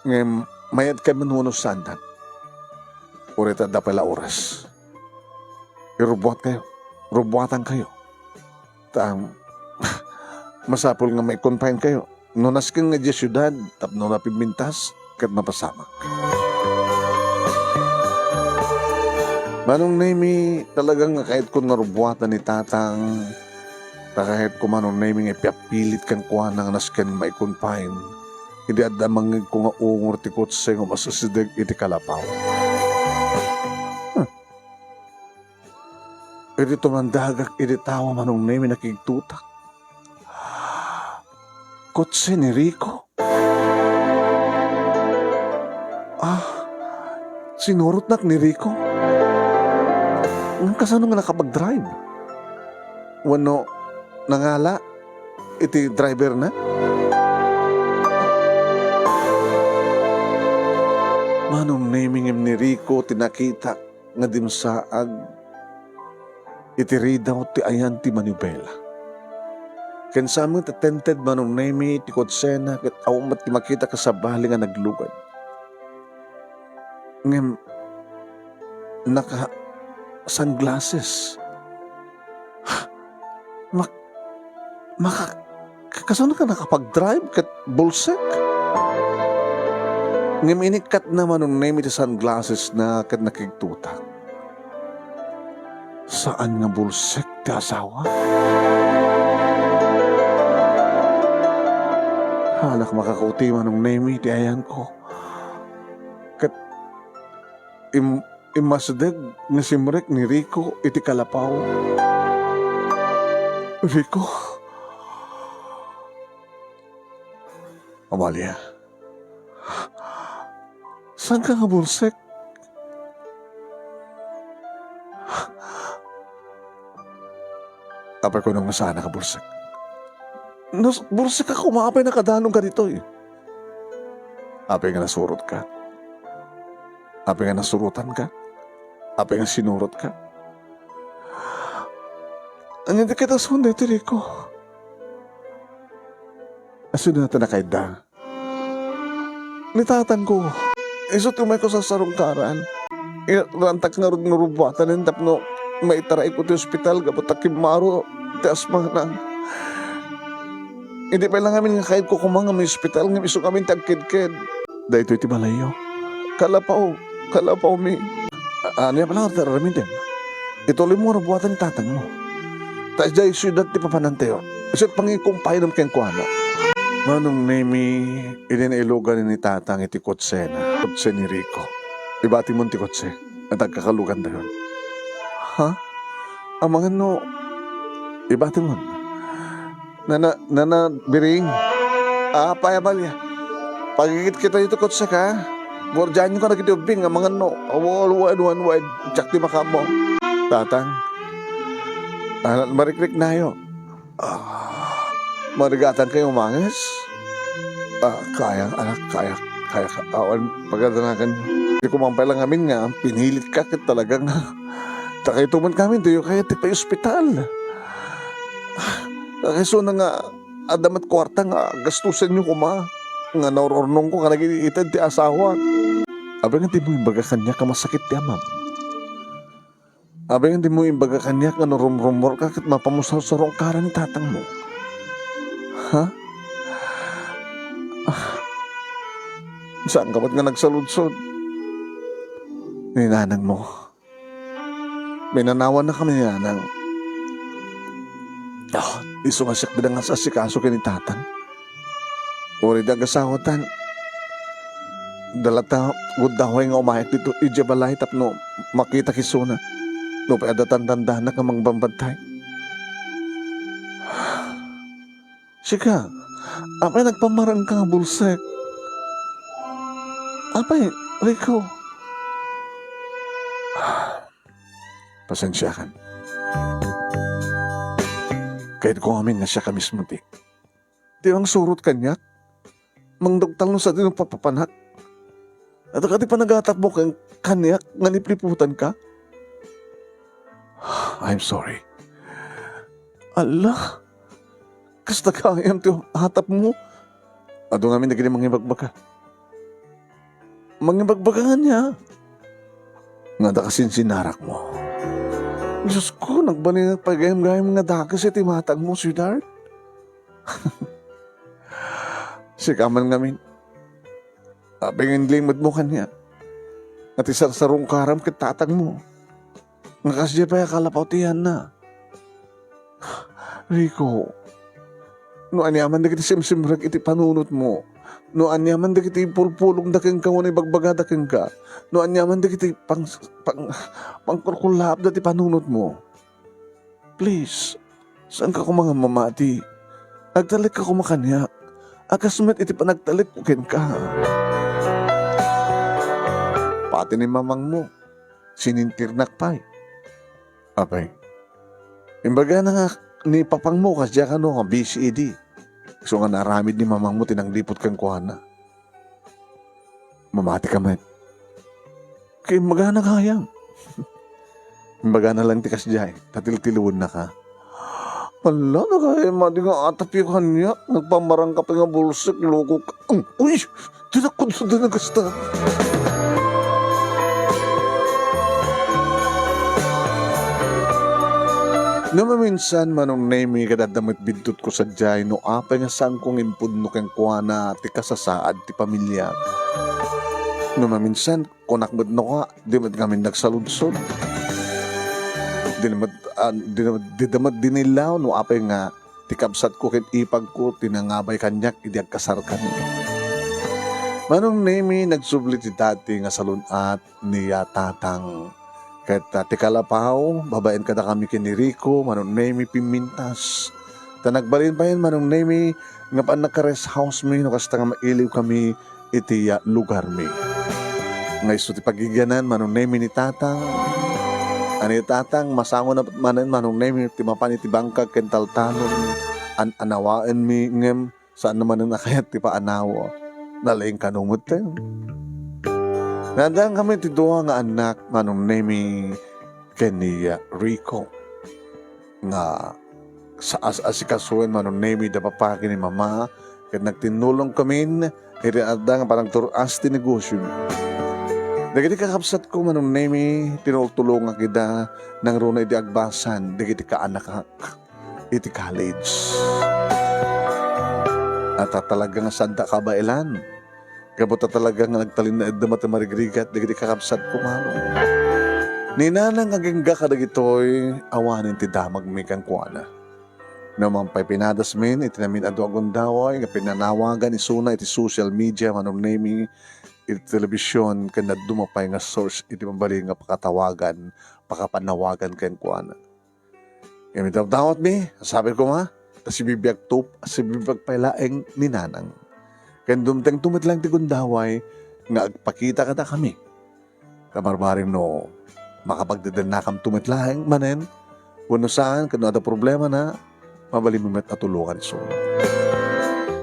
Ngayon, mayad kami nunos sandan. Urita da pala oras. Irubuat kayo. Rubuatan kayo. masapol nga may confine kayo. Nunas kang nga di syudad, tapno na pimintas, kat mapasamak. Manong Nemi, talagang nga kahit kung narubuatan ni tatang, kahit kung manong Nemi nga piapilit kang kuha ng nasken may confine, hindi adamang ko nga ungor ti kutse nga masasidig iti kalapaw. Iti tumandagak iti tawa manong Nemi nakigtutak. Kutse ni Rico? Sinurot nak ni Rico? Ang kasano nga nakapag-drive? Wano, nangala? Iti driver na? Manong naming ni Rico tinakita nga dimsaag iti ridaw ti ayan ti manibela. Ken samang tatented manong nami ti kodsena ket awmat ti makita ka sa bali nga naglugad. Ngem naka sunglasses. Kasano ka nakapag-drive ket bulsek? Ngem inikat naman nung name iti sunglasses na ket nakigtutak. Saan nga bulsek ti asawa? Halak makakauti man nung name iti ayan ko. Ket imasdeg nga simrek ni Rico iti kalapaw. Rico? Amalia. Saan ka nga bulsek? Apay ko nang sana ka bulsek. Bulsek ako, maapay na kadanong ka dito eh. Apay nga nasurot ka. Apay nga nasurutan ka. Apay nga sinurot ka. Ang hindi kita sunday, Rico. Asun natin na kay da. Nitatan ko. Iso tumay ko sa sarungkaran. Rantak nga rin nurubatan ng tapno maitaray ko ti ospital gabatak kimaro ti asma na. Hindi pa lang amin nga kahit ko kumanga may ospital nga iso kami tagkid-kid. Dahil ito'y ti malayo. Kalapaw mi. Ano yan palang artaramin din. Ituloy mo rubuatan ni tatang mo. Taas dahil siyudad ti papananteo. Iso't pangikumpay ng kengkuano. Manong Nemi, ilinailugan ni tatang iti kotse ni Rico. Ibati mo ti kotse, at agkakalugan na yun. Ha? Ang mga no, ibati mo. Nana, biring. Payabalya. Pagigit kita ito kotse ka, borjanyo ka na kitubing, ang mga no, one wide, tsak di makamo. Tatang, marikrik na yun. Marigatan kayo umangis? Kaya. Awan, pagkatanakan. Hindi ko mampay lang amin nga, pinilit ka kit talagang takay tuman kami, doyo kaya ti pa ospital. Kaya so na nga, adamat kwarta nga, gastusin nyo kuma. Nga naurornong ko, ka nagigitad ti asawa. Abang hindi mo imbaga kanya ka masakit ti amam. Abang hindi mo imbaga kanya ka narumrumor ka kit mapamusar-sarong kara ni tatang mo. Ha? Saan ka ba't nga nagsaludsod? Ninanang mo. Minanawan na kami ni nanang. Isumasyak din nga sa asikaso kay ni tatang. Uri dagasawatan. Dalata, gudahoy nga umayat dito. Ijabalay tapno makita kisuna. No pa adatan-tanda na kamang bambantay. Sika, apay nagpamarang ka nga bulsek. Apay, Rico. Pasensya kan. Kahit ko amin nga siya ka mismo di. Di ang surot kanya. Mangdogtal no sa dinong papapanak. At akati pa nagatap mo kang kanyak nga nipliputan ka. I'm sorry. Allah. Kasta kayang ti hatap mo. Ado namin na ganyan mangibagbaga. Mangibagbaga niya. Nga da kasin sinarak mo. Diyos ko, nagbaling pagayam-gayam nga dakas iti matag mo, sweetheart. Sikaman ngamin. Abing limod mo kanya. At isarsarong karam kitatag mo. Nakasya pa kalapaw tiyan na. Rico, no anyaman da kita simsimrag iti panunot mo. No anyaman da kita pulpulong da keng ka, wana ibagbaga da keng ka. No anyaman da kita pangkurkulap da ti panunot mo. Please, saan ka ko mga mamati? Agtalik ka kumakanya. Akasumet iti panagtalik ko ken ka. Pati ni mamang mo, sinintirnak pa'y. Apay, imbaga na nga ni papang mo kasya ka no, BCED. So nga naramid ni mamang mo, tinanglipot kang kuhana. Mamati ka man. Kaya imbaga na kayang. Imbaga na lang ti kasya tatil-tiluon na ka. Wala na kaya, madi nga atap yung kanya. Nagpamarang ka pa nga bulsik, loko ka. Uy! Tinakod sa dinagasta. Namaminsan manong name kadadamit bidtot ko sa jay no apay nga saan kong impudno keng kuwana ti kasasaad ti pamilya. Namaminsan kunakbad no ka, di mat kami nagsaludsod. Didamat dinilaw no apay nga ti kabsat ko ken ipag ko tinangabay kanyak idiag kasar kami. Manong name nagsubli ti dati nga salunat niya tatang. Kahit ti kalapaw, babaen kada kami kini Rico, manong name pimintas. Tanagbalin pa yan, manong name nga pa naka-rest house mi, no kasta nga mailiw kami iti lugar mi. Ngay so ti pagigyanan, manong name ni tatang. Ani tatang, masango na manan, manong name ti mapan iti bangkag kentaltanon. Anawaan mi ngem, saan naman na nakayat ti paanawa. Nalaing kanumot tayo. Nandang kami ti duwa nga anak manong name kani Rico nga sa asikasuin manong name da papaki ni mama ket nagtinulong kami iti adda nga parang turas ti negosyo. Dagiti kakapsat ko manong name tinultulong nga kita nang runa iti agbasan dagiti kaanak iti college. At talaga nga sanda kabailan. Kabuta talaga nga nagtalin na edda matamarigrigat dagiti kakabsat ko manong. Ninanang agingga kadagitoy awanin ti damag mi kang kuana. Naman pa'y pinadas min iti namin adu agundaway nga pinanawagan isuna iti social media manong name iti telebisyon ken dumapay nga source iti mabali nga pakatawagan pakapanawagan kang kuana. Kami dawat mi sabi ko nga si bibiyag pailaeng ninanang. Kaya dumteng tumit lang ti gundaway nga agpakita kada kami. Kamarbaring no, makapagdadanakam tumit lang manen, kuno saan, kano ada problema na, mabalimimit at tulungan iso.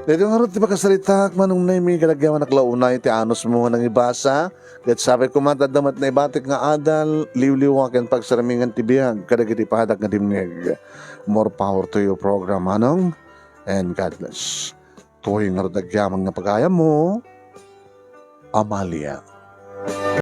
Dito nga rin, di ba kasalitak, manong na may kalagyaman naklaunay, ti anos mo nang ibasa, kahit sabi ko matadamat na ibatik nga adal, liw-liwakan pagsaramingan ti biyag, kadagiti pahadak nga dimnig. More power to your program, manong, and God bless. Tuwing nga dagyamang nga pagaya mo, Amalia.